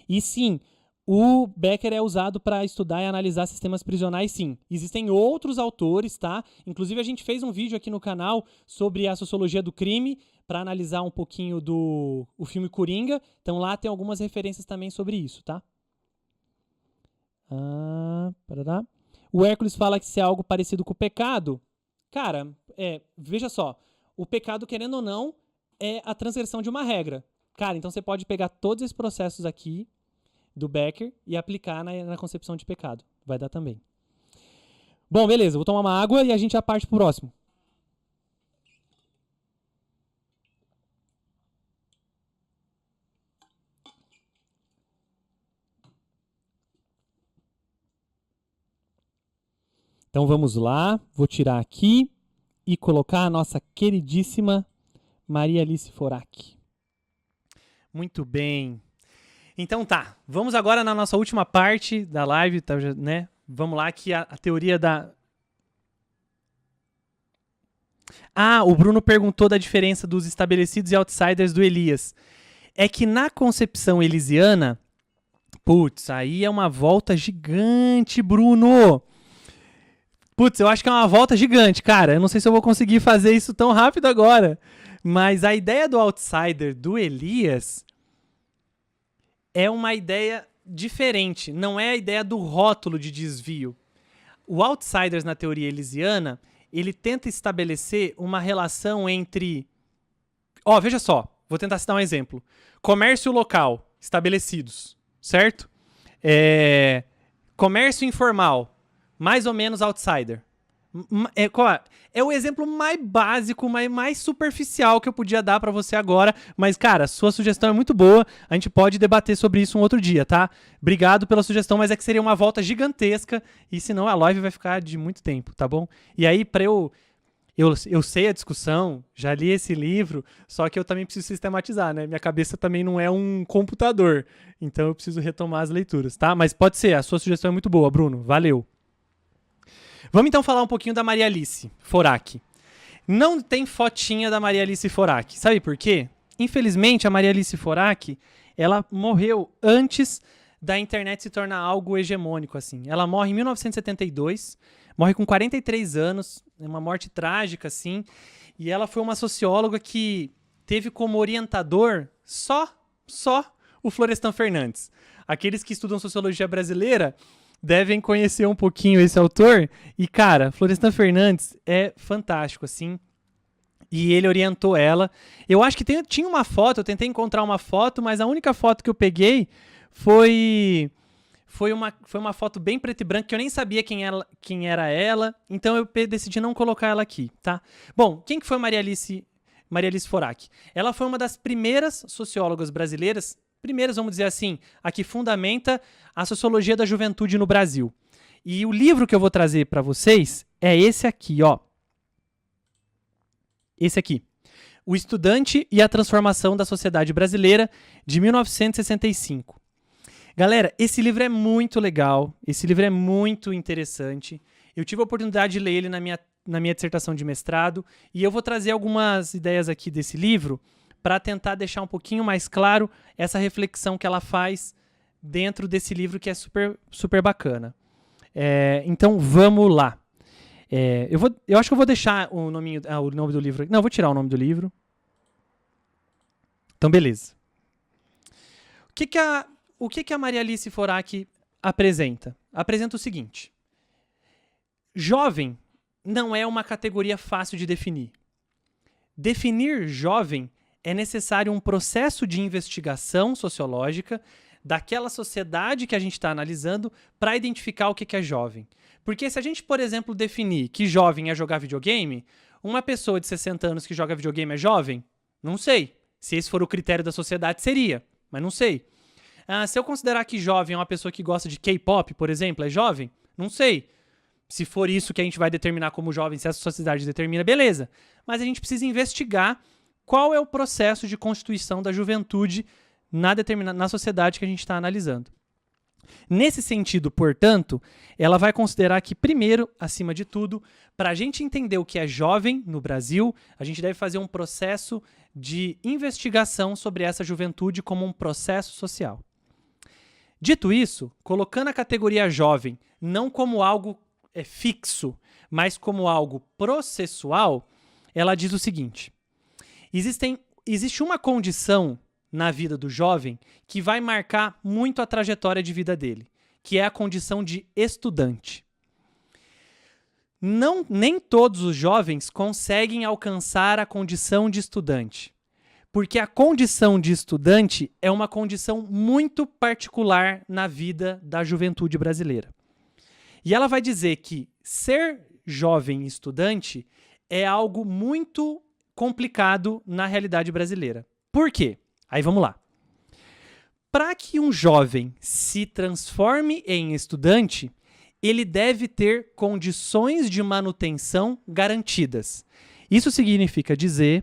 E sim, o Becker é usado para estudar e analisar sistemas prisionais, sim. Existem outros autores, tá? Inclusive a gente fez um vídeo aqui no canal sobre a sociologia do crime, para analisar um pouquinho o filme Coringa. Então lá tem algumas referências também sobre isso, tá? Parará. O Hércules fala que se é algo parecido com o pecado. Cara, veja só. O pecado, querendo ou não, é a transgressão de uma regra. Cara, então você pode pegar todos esses processos aqui do Becker e aplicar na concepção de pecado. Vai dar também. Bom, beleza. Vou tomar uma água e a gente já parte pro próximo. Então vamos lá, vou tirar aqui e colocar a nossa queridíssima Maria Alice Forac. Muito bem. Então tá, vamos agora na nossa última parte da live, tá, né? Vamos lá que a teoria da... o Bruno perguntou da diferença dos estabelecidos e outsiders do Elias. É que na concepção elisiana, putz, aí é uma volta gigante, Bruno! Putz, eu acho que é uma volta gigante, cara. Eu não sei se eu vou conseguir fazer isso tão rápido agora. Mas a ideia do outsider do Elias é uma ideia diferente. Não é a ideia do rótulo de desvio. O outsiders na teoria elisiana, ele tenta estabelecer uma relação entre... veja só. Vou tentar citar um exemplo. Comércio local, estabelecidos, certo? Comércio informal, mais ou menos outsider. É o exemplo mais básico, mais superficial que eu podia dar pra você agora. Mas, cara, sua sugestão é muito boa. A gente pode debater sobre isso um outro dia, tá? Obrigado pela sugestão, mas é que seria uma volta gigantesca. E senão a live vai ficar de muito tempo, tá bom? E aí, pra eu sei a discussão, já li esse livro, só que eu também preciso sistematizar, né? Minha cabeça também não é um computador. Então eu preciso retomar as leituras, tá? Mas pode ser, a sua sugestão é muito boa, Bruno. Valeu. Vamos então falar um pouquinho da Maria Alice Forac. Não tem fotinha da Maria Alice Forac. Sabe por quê? Infelizmente, a Maria Alice Forac, ela morreu antes da internet se tornar algo hegemônico, assim. Ela morre em 1972, morre com 43 anos, é uma morte trágica, assim. E ela foi uma socióloga que teve como orientador só o Florestan Fernandes. Aqueles que estudam sociologia brasileira devem conhecer um pouquinho esse autor. E, cara, Florestan Fernandes é fantástico, assim. E ele orientou ela. Eu acho que tinha uma foto, eu tentei encontrar uma foto, mas a única foto que eu peguei foi uma foto bem preto e branco, que eu nem sabia quem era ela. Então eu decidi não colocar ela aqui, tá? Bom, quem que foi Maria Alice Forac? Ela foi uma das primeiras sociólogas brasileiras, vamos dizer assim, a que fundamenta a sociologia da juventude no Brasil. E o livro que eu vou trazer para vocês é esse aqui, ó. Esse aqui. O Estudante e a Transformação da Sociedade Brasileira, de 1965. Galera, esse livro é muito legal, esse livro é muito interessante. Eu tive a oportunidade de ler ele na minha dissertação de mestrado, e eu vou trazer algumas ideias aqui desse livro para tentar deixar um pouquinho mais claro essa reflexão que ela faz dentro desse livro que é super, super bacana. Então, vamos lá. Eu acho que eu vou deixar o nome do livro. Não, eu vou tirar o nome do livro. Então, beleza. O que a Maria Alice Forac apresenta? Apresenta o seguinte. Jovem não é uma categoria fácil de definir. Definir jovem é necessário um processo de investigação sociológica daquela sociedade que a gente está analisando para identificar o que é jovem. Porque se a gente, por exemplo, definir que jovem é jogar videogame, uma pessoa de 60 anos que joga videogame é jovem? Não sei. Se esse for o critério da sociedade, seria, mas não sei. Se eu considerar que jovem é uma pessoa que gosta de K-pop, por exemplo, é jovem? Não sei. Se for isso que a gente vai determinar como jovem, se essa sociedade determina, beleza. Mas a gente precisa investigar qual é o processo de constituição da juventude na sociedade que a gente está analisando. Nesse sentido, portanto, ela vai considerar que, primeiro, acima de tudo, para a gente entender o que é jovem no Brasil, a gente deve fazer um processo de investigação sobre essa juventude como um processo social. Dito isso, colocando a categoria jovem não como algo fixo, mas como algo processual, ela diz o seguinte: existe uma condição na vida do jovem que vai marcar muito a trajetória de vida dele, que é a condição de estudante. Nem todos os jovens conseguem alcançar a condição de estudante, porque a condição de estudante é uma condição muito particular na vida da juventude brasileira. E ela vai dizer que ser jovem estudante é algo muito complicado na realidade brasileira. Por quê? Aí vamos lá. Para que um jovem se transforme em estudante, ele deve ter condições de manutenção garantidas. Isso significa dizer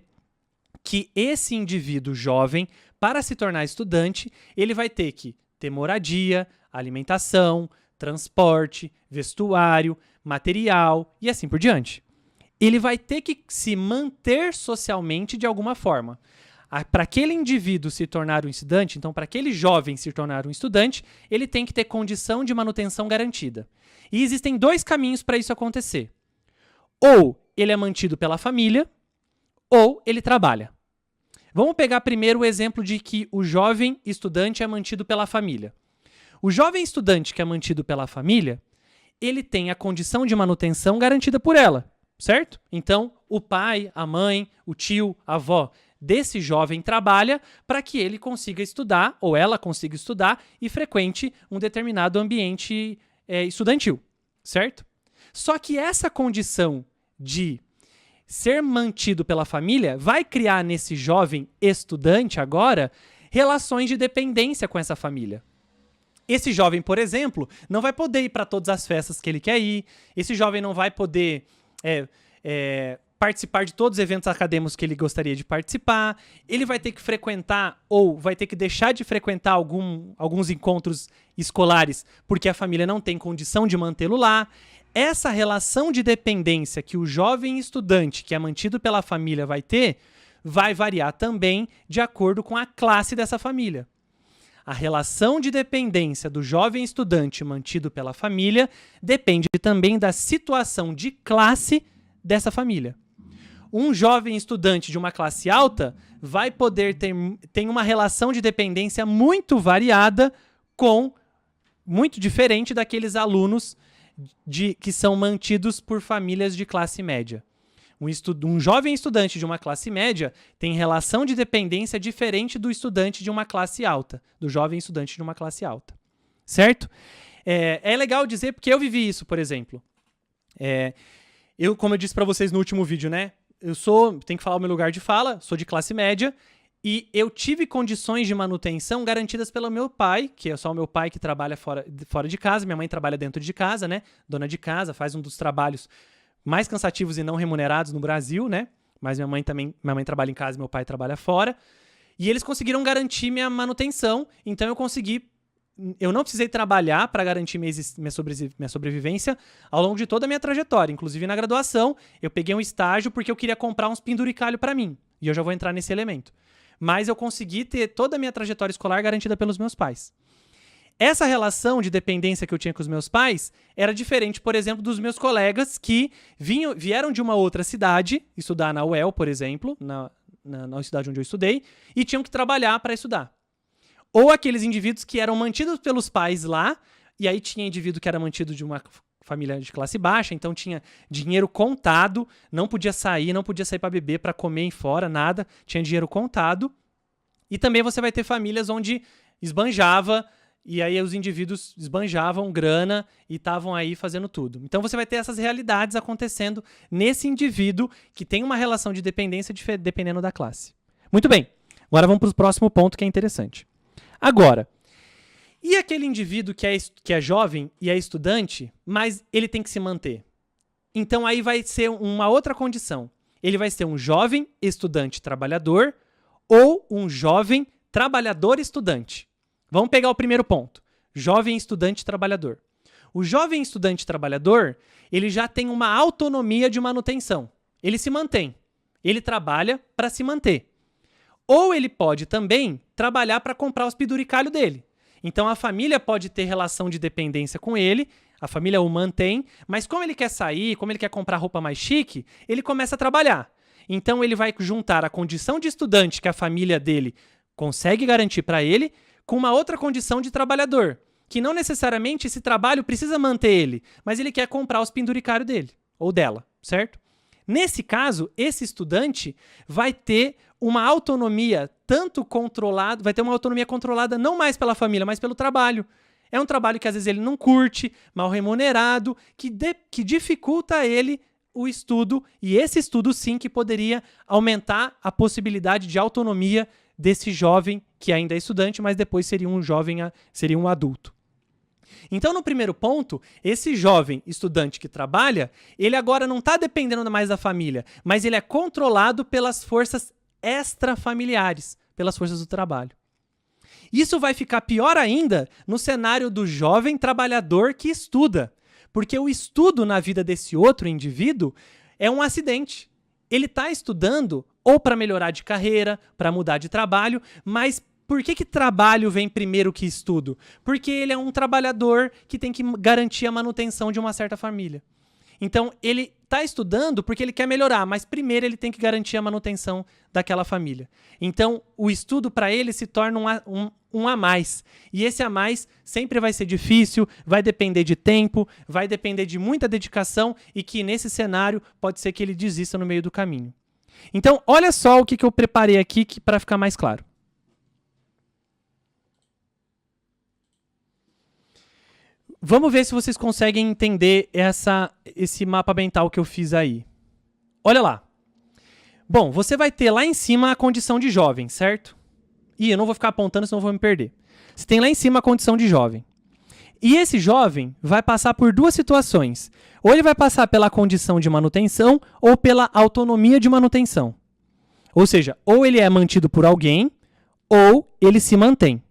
que esse indivíduo jovem, para se tornar estudante, ele vai ter que ter moradia, alimentação, transporte, vestuário, material e assim por diante. Ele vai ter que se manter socialmente de alguma forma. Para aquele indivíduo se tornar um estudante, então para aquele jovem se tornar um estudante, ele tem que ter condição de manutenção garantida. E existem dois caminhos para isso acontecer. Ou ele é mantido pela família, ou ele trabalha. Vamos pegar primeiro o exemplo de que o jovem estudante é mantido pela família. O jovem estudante que é mantido pela família, ele tem a condição de manutenção garantida por ela, certo? Então, o pai, a mãe, o tio, a avó desse jovem trabalha para que ele consiga estudar, ou ela consiga estudar, e frequente um determinado ambiente estudantil, certo? Só que essa condição de ser mantido pela família vai criar nesse jovem estudante agora relações de dependência com essa família. Esse jovem, por exemplo, não vai poder ir para todas as festas que ele quer ir, esse jovem não vai poder participar de todos os eventos acadêmicos que ele gostaria de participar, ele vai ter que frequentar ou vai ter que deixar de frequentar alguns encontros escolares porque a família não tem condição de mantê-lo lá. Essa relação de dependência que o jovem estudante que é mantido pela família vai ter, vai variar também de acordo com a classe dessa família. A relação de dependência do jovem estudante mantido pela família depende também da situação de classe dessa família. Um jovem estudante de uma classe alta vai poder ter uma relação de dependência muito variada muito diferente daqueles alunos que são mantidos por famílias de classe média. Um jovem estudante de uma classe média tem relação de dependência diferente do estudante de uma classe alta, do jovem estudante de uma classe alta. Certo? É legal dizer porque eu vivi isso, por exemplo. Como eu disse para vocês no último vídeo, né? Tenho que falar o meu lugar de fala, sou de classe média, e eu tive condições de manutenção garantidas pelo meu pai, que é só o meu pai que trabalha fora de casa, minha mãe trabalha dentro de casa, né? Dona de casa, faz um dos trabalhos mais cansativos e não remunerados no Brasil, né? Mas minha mãe trabalha em casa e meu pai trabalha fora. E eles conseguiram garantir minha manutenção, então eu não precisei trabalhar para garantir minha sobrevivência ao longo de toda a minha trajetória. Inclusive na graduação, eu peguei um estágio porque eu queria comprar uns penduricalhos para mim. E eu já vou entrar nesse elemento. mas eu consegui ter toda a minha trajetória escolar garantida pelos meus pais. Essa relação de dependência que eu tinha com os meus pais era diferente, por exemplo, dos meus colegas que vieram de uma outra cidade, estudar na UEL, por exemplo, na cidade onde eu estudei, e tinham que trabalhar para estudar. Ou aqueles indivíduos que eram mantidos pelos pais lá, e aí tinha indivíduo que era mantido de uma família de classe baixa, então tinha dinheiro contado, não podia sair para beber, para comer em fora, nada, tinha dinheiro contado. E também você vai ter famílias onde esbanjava, e aí os indivíduos esbanjavam grana e estavam aí fazendo tudo. Então você vai ter essas realidades acontecendo nesse indivíduo que tem uma relação de dependência dependendo da classe. Muito bem, agora vamos para o próximo ponto que é interessante. Agora, e aquele indivíduo que é jovem e é estudante, mas ele tem que se manter? Então aí vai ser uma outra condição. Ele vai ser um jovem estudante trabalhador ou um jovem trabalhador estudante. Vamos pegar o primeiro ponto. Jovem estudante trabalhador. O jovem estudante trabalhador, ele já tem uma autonomia de manutenção. Ele se mantém. Ele trabalha para se manter. Ou ele pode também trabalhar para comprar os penduricalhos dele. Então a família pode ter relação de dependência com ele, a família o mantém, mas como ele quer sair, como ele quer comprar roupa mais chique, ele começa a trabalhar. Então ele vai juntar a condição de estudante que a família dele consegue garantir para ele, com uma outra condição de trabalhador, que não necessariamente esse trabalho precisa manter ele, mas ele quer comprar os penduricários dele, ou dela, certo? Nesse caso, esse estudante vai ter uma autonomia tanto controlada, vai ter uma autonomia controlada não mais pela família, mas pelo trabalho. É um trabalho que às vezes ele não curte, mal remunerado, que dificulta a ele o estudo, e esse estudo sim que poderia aumentar a possibilidade de autonomia desse jovem que ainda é estudante, mas depois seria um jovem, seria um adulto. Então, no primeiro ponto, esse jovem estudante que trabalha, ele agora não está dependendo mais da família, mas ele é controlado pelas forças extrafamiliares, pelas forças do trabalho. Isso vai ficar pior ainda no cenário do jovem trabalhador que estuda, porque o estudo na vida desse outro indivíduo é um acidente. Ele está estudando ou para melhorar de carreira, para mudar de trabalho, mas por que trabalho vem primeiro que estudo? Porque ele é um trabalhador que tem que garantir a manutenção de uma certa família. Então, ele está estudando porque ele quer melhorar, mas primeiro ele tem que garantir a manutenção daquela família. Então, o estudo para ele se torna um a mais. E esse a mais sempre vai ser difícil, vai depender de tempo, vai depender de muita dedicação e que nesse cenário pode ser que ele desista no meio do caminho. Então, olha só o que eu preparei aqui para ficar mais claro. Vamos ver se vocês conseguem entender esse mapa mental que eu fiz aí. Olha lá. Bom, você vai ter lá em cima a condição de jovem, certo? E eu não vou ficar apontando, senão eu vou me perder. Você tem lá em cima a condição de jovem. E esse jovem vai passar por duas situações. Ou ele vai passar pela condição de manutenção ou pela autonomia de manutenção. Ou seja, ou ele é mantido por alguém ou ele se mantém.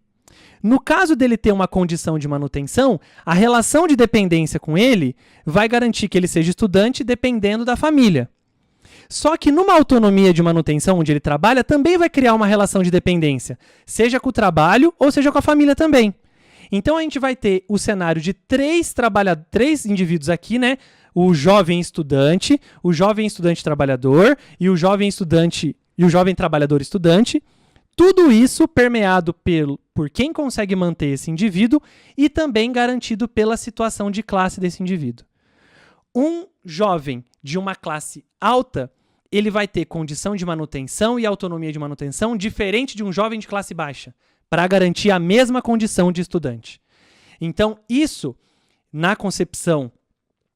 No caso dele ter uma condição de manutenção, a relação de dependência com ele vai garantir que ele seja estudante dependendo da família. Só que numa autonomia de manutenção onde ele trabalha, também vai criar uma relação de dependência, seja com o trabalho ou seja com a família também. Então a gente vai ter o cenário de três indivíduos aqui, né? O jovem estudante trabalhador e o jovem trabalhador estudante. Tudo isso permeado por quem consegue manter esse indivíduo e também garantido pela situação de classe desse indivíduo. Um jovem de uma classe alta, ele vai ter condição de manutenção e autonomia de manutenção diferente de um jovem de classe baixa, para garantir a mesma condição de estudante. Então, isso, na concepção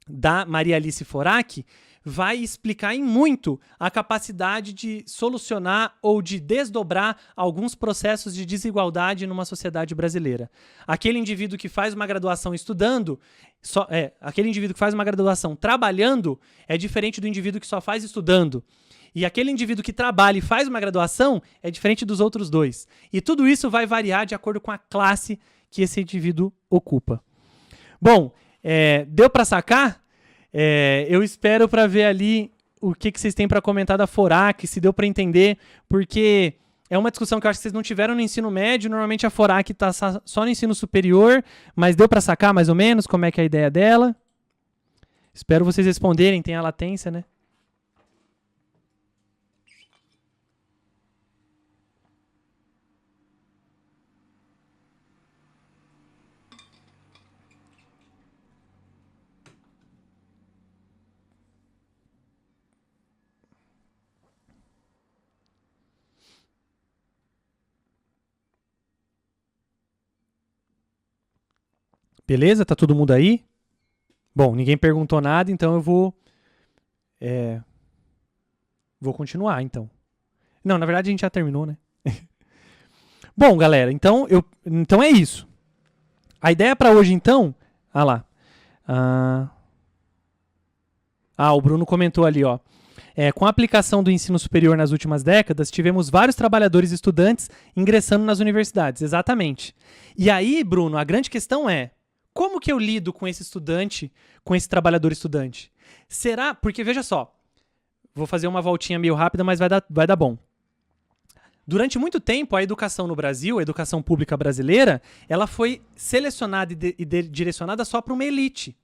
da Maria Alice Forack, vai explicar em muito a capacidade de solucionar ou de desdobrar alguns processos de desigualdade numa sociedade brasileira. Aquele indivíduo que faz uma graduação estudando, aquele indivíduo que faz uma graduação trabalhando é diferente do indivíduo que só faz estudando. E aquele indivíduo que trabalha e faz uma graduação é diferente dos outros dois. E tudo isso vai variar de acordo com a classe que esse indivíduo ocupa. Bom, deu para sacar? Eu espero para ver ali o que vocês têm para comentar da Forack, se deu para entender, porque é uma discussão que eu acho que vocês não tiveram no ensino médio. Normalmente a FORAC está só no ensino superior, mas deu para sacar mais ou menos como é que é a ideia dela? Espero vocês responderem, tem a latência, né? Beleza? Tá todo mundo aí? Bom, ninguém perguntou nada, então eu vou continuar, então. Não, na verdade a gente já terminou, né? Bom, galera, então é isso. A ideia para hoje, então... Ah lá. O Bruno comentou ali, ó. Com a aplicação do ensino superior nas últimas décadas, tivemos vários trabalhadores e estudantes ingressando nas universidades. Exatamente. E aí, Bruno, a grande questão é: como que eu lido com esse estudante, com esse trabalhador estudante? Será? Porque, veja só, vou fazer uma voltinha meio rápida, mas vai dar bom. Durante muito tempo, a educação no Brasil, a educação pública brasileira, ela foi selecionada e direcionada só para uma elite.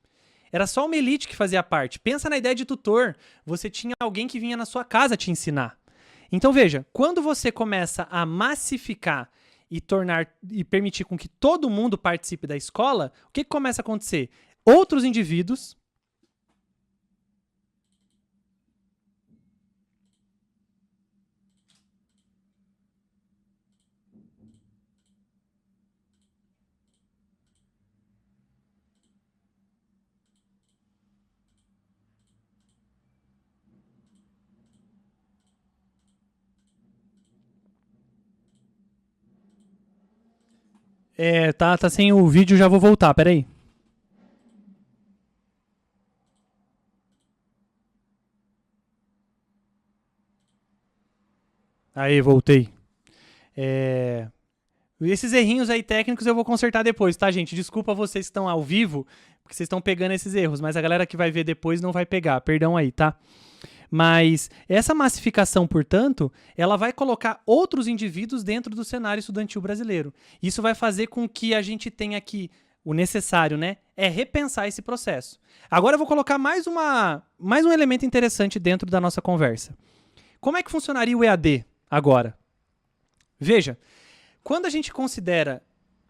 Era só uma elite que fazia parte. Pensa na ideia de tutor. Você tinha alguém que vinha na sua casa te ensinar. Então, veja, quando você começa a massificar e permitir com que todo mundo participe da escola, o que começa a acontecer? Outros indivíduos... Tá sem o vídeo, já vou voltar, peraí. Aí, voltei. Esses errinhos aí técnicos eu vou consertar depois, tá, gente? Desculpa vocês que estão ao vivo, porque vocês estão pegando esses erros, mas a galera que vai ver depois não vai pegar, perdão aí, tá? Mas essa massificação, portanto, ela vai colocar outros indivíduos dentro do cenário estudantil brasileiro. Isso vai fazer com que a gente tenha aqui o necessário, né? É repensar esse processo. Agora eu vou colocar mais um elemento interessante dentro da nossa conversa. Como é que funcionaria o EAD agora? Veja, quando a gente considera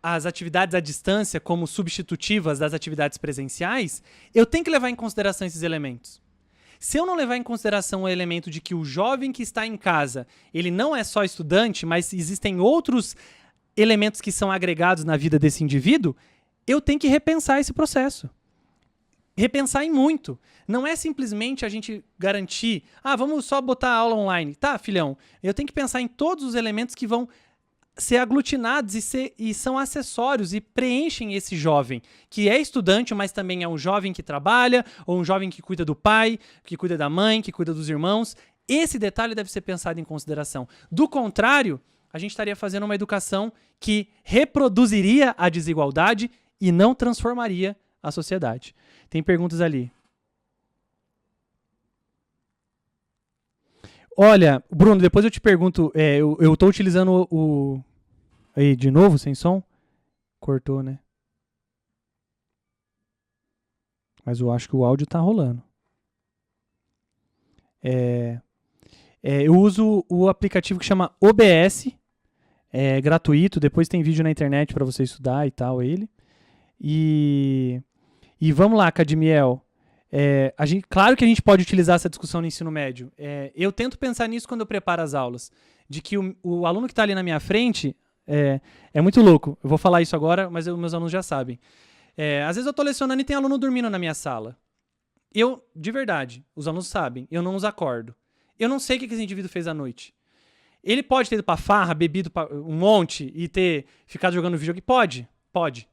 as atividades à distância como substitutivas das atividades presenciais, eu tenho que levar em consideração esses elementos. Se eu não levar em consideração o elemento de que o jovem que está em casa, ele não é só estudante, mas existem outros elementos que são agregados na vida desse indivíduo, eu tenho que repensar esse processo. Repensar em muito. Não é simplesmente a gente garantir, vamos só botar a aula online. Tá, filhão, eu tenho que pensar em todos os elementos que vão ser aglutinados e são acessórios e preenchem esse jovem, que é estudante, mas também é um jovem que trabalha, ou um jovem que cuida do pai, que cuida da mãe, que cuida dos irmãos. Esse detalhe deve ser pensado em consideração. Do contrário, a gente estaria fazendo uma educação que reproduziria a desigualdade e não transformaria a sociedade. Tem perguntas ali. Olha, Bruno, depois eu te pergunto, eu estou utilizando o... Aí, de novo, sem som? Cortou, né? Mas eu acho que o áudio tá rolando. Eu uso o aplicativo que chama OBS, é gratuito, depois tem vídeo na internet para você estudar e tal, ele. E vamos lá, Cadmiel. Claro que a gente pode utilizar essa discussão no ensino médio. Eu tento pensar nisso quando eu preparo as aulas. De que o aluno que está ali na minha frente é muito louco. Eu vou falar isso agora, mas meus alunos já sabem. Às vezes eu estou lecionando e tem aluno dormindo na minha sala. De verdade, os alunos sabem, eu não os acordo. Eu não sei o que esse indivíduo fez à noite. Ele pode ter ido pra farra, bebido um monte e ter ficado jogando videogame? Pode.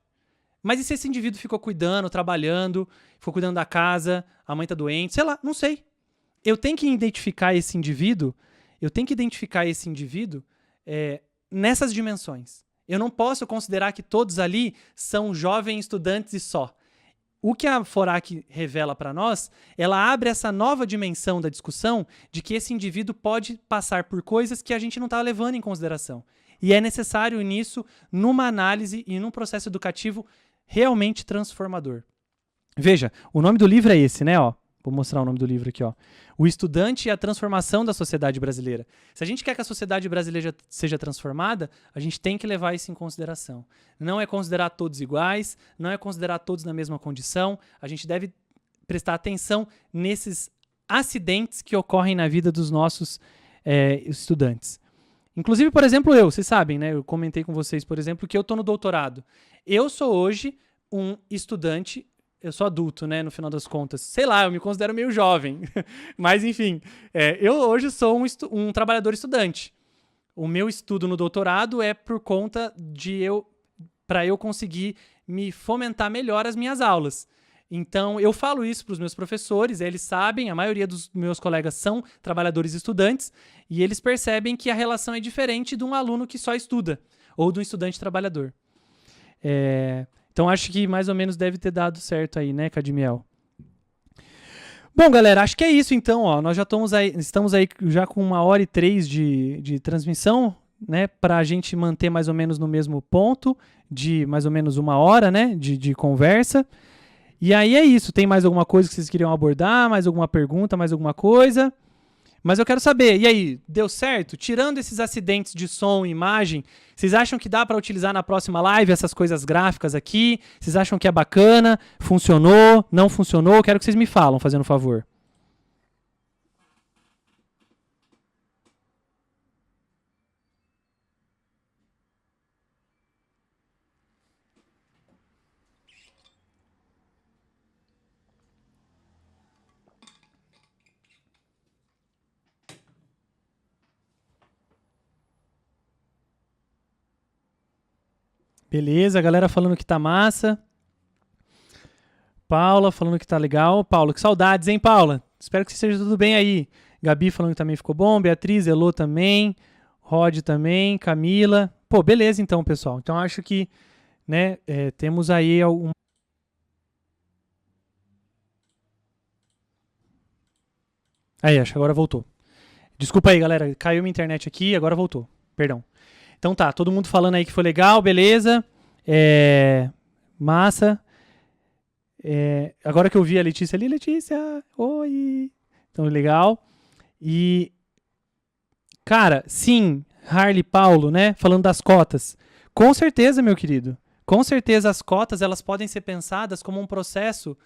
Mas e se esse indivíduo ficou cuidando, trabalhando, ficou cuidando da casa, a mãe tá doente, sei lá, não sei. Eu tenho que identificar esse indivíduo, nessas dimensões. Eu não posso considerar que todos ali são jovens estudantes e só. o que a FORAC revela para nós, ela abre essa nova dimensão da discussão de que esse indivíduo pode passar por coisas que a gente não está levando em consideração. E é necessário nisso, numa análise e num processo educativo realmente transformador. Veja, o nome do livro é esse, né? Ó, vou mostrar o nome do livro aqui. Ó. O Estudante e a Transformação da Sociedade Brasileira. Se a gente quer que a sociedade brasileira seja transformada, a gente tem que levar isso em consideração. Não é considerar todos iguais, não é considerar todos na mesma condição. A gente deve prestar atenção nesses acidentes que ocorrem na vida dos nossos estudantes. Inclusive, por exemplo, vocês sabem, né? Eu comentei com vocês, por exemplo, que eu estou no doutorado. Eu sou hoje um estudante. Eu sou adulto, né, no final das contas. Sei lá, eu me considero meio jovem. Mas, enfim, eu hoje sou um trabalhador estudante. O meu estudo no doutorado é por conta para eu conseguir me fomentar melhor as minhas aulas. Então, eu falo isso para os meus professores, eles sabem, a maioria dos meus colegas são trabalhadores estudantes, e eles percebem que a relação é diferente de um aluno que só estuda, ou de um estudante trabalhador. Então, acho que mais ou menos deve ter dado certo aí, né, Cadmiel? Bom, galera, acho que é isso, então. Ó, nós já estamos aí já com 1h03 de transmissão, né, para a gente manter mais ou menos no mesmo ponto, de mais ou menos 1 hora, né, de conversa. E aí é isso. Tem mais alguma coisa que vocês queriam abordar? Mais alguma pergunta? Mais alguma coisa? Mas eu quero saber, e aí, deu certo? Tirando esses acidentes de som e imagem, vocês acham que dá para utilizar na próxima live essas coisas gráficas aqui? Vocês acham que é bacana? Funcionou? Não funcionou? Quero que vocês me falam, fazendo um favor. Beleza, a galera falando que tá massa. Paula falando que tá legal. Paula, que saudades, hein, Paula? Espero que esteja tudo bem aí. Gabi falando que também ficou bom. Beatriz, Elô também. Rod também. Camila. Pô, beleza então, pessoal. Então acho que, né, temos aí algum... Aí, acho que agora voltou. Desculpa aí, galera. Caiu minha internet aqui, agora voltou. Perdão. Então tá, todo mundo falando aí que foi legal, beleza. Massa. Agora que eu vi a Letícia ali, Letícia, oi. Então, legal. E, cara, sim, Harley Paulo, né, falando das cotas. Com certeza, meu querido. Com certeza as cotas, elas podem ser pensadas como um processo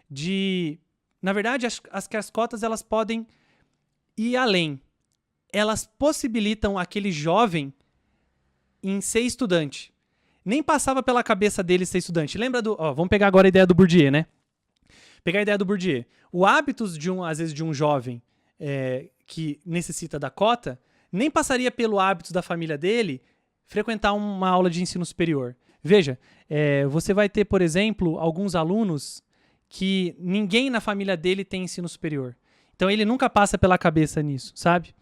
de... Na verdade, as cotas, elas podem ir além. Elas possibilitam aquele jovem em ser estudante. Nem passava pela cabeça dele ser estudante. Lembra do... vamos pegar agora a ideia do Bourdieu, né? Pegar a ideia do Bourdieu. O hábitos, às vezes, de um jovem que necessita da cota, nem passaria pelo hábito da família dele frequentar uma aula de ensino superior. Veja, você vai ter, por exemplo, alguns alunos que ninguém na família dele tem ensino superior. Então, ele nunca passa pela cabeça nisso, sabe?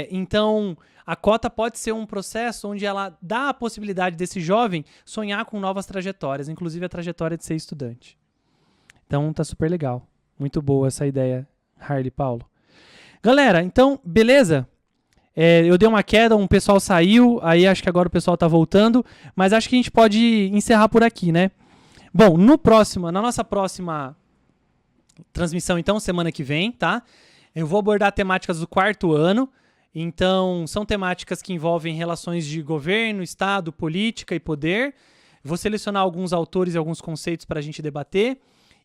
Então, a cota pode ser um processo onde ela dá a possibilidade desse jovem sonhar com novas trajetórias, inclusive a trajetória de ser estudante. Então, tá super legal. Muito boa essa ideia, Harley Paulo. Galera, então, beleza? Eu dei uma queda, um pessoal saiu, aí acho que agora o pessoal tá voltando, mas acho que a gente pode encerrar por aqui, né? Bom, na nossa próxima transmissão, então, semana que vem, tá? Eu vou abordar temáticas do 4º ano. Então, são temáticas que envolvem relações de governo, Estado, política e poder. Vou selecionar alguns autores e alguns conceitos para a gente debater.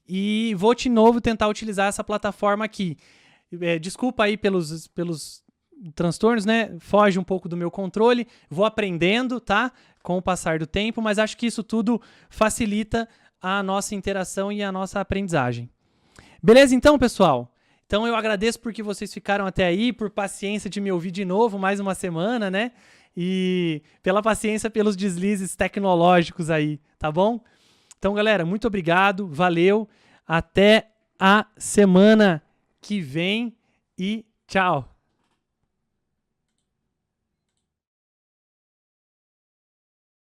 E vou, de novo, tentar utilizar essa plataforma aqui. Desculpa aí pelos transtornos, né? Foge um pouco do meu controle. Vou aprendendo, tá? Com o passar do tempo, mas acho que isso tudo facilita a nossa interação e a nossa aprendizagem. Beleza, então, pessoal? Então eu agradeço porque vocês ficaram até aí, por paciência de me ouvir de novo mais uma semana, né? E pela paciência pelos deslizes tecnológicos aí, tá bom? Então, galera, muito obrigado, valeu, até a semana que vem e tchau!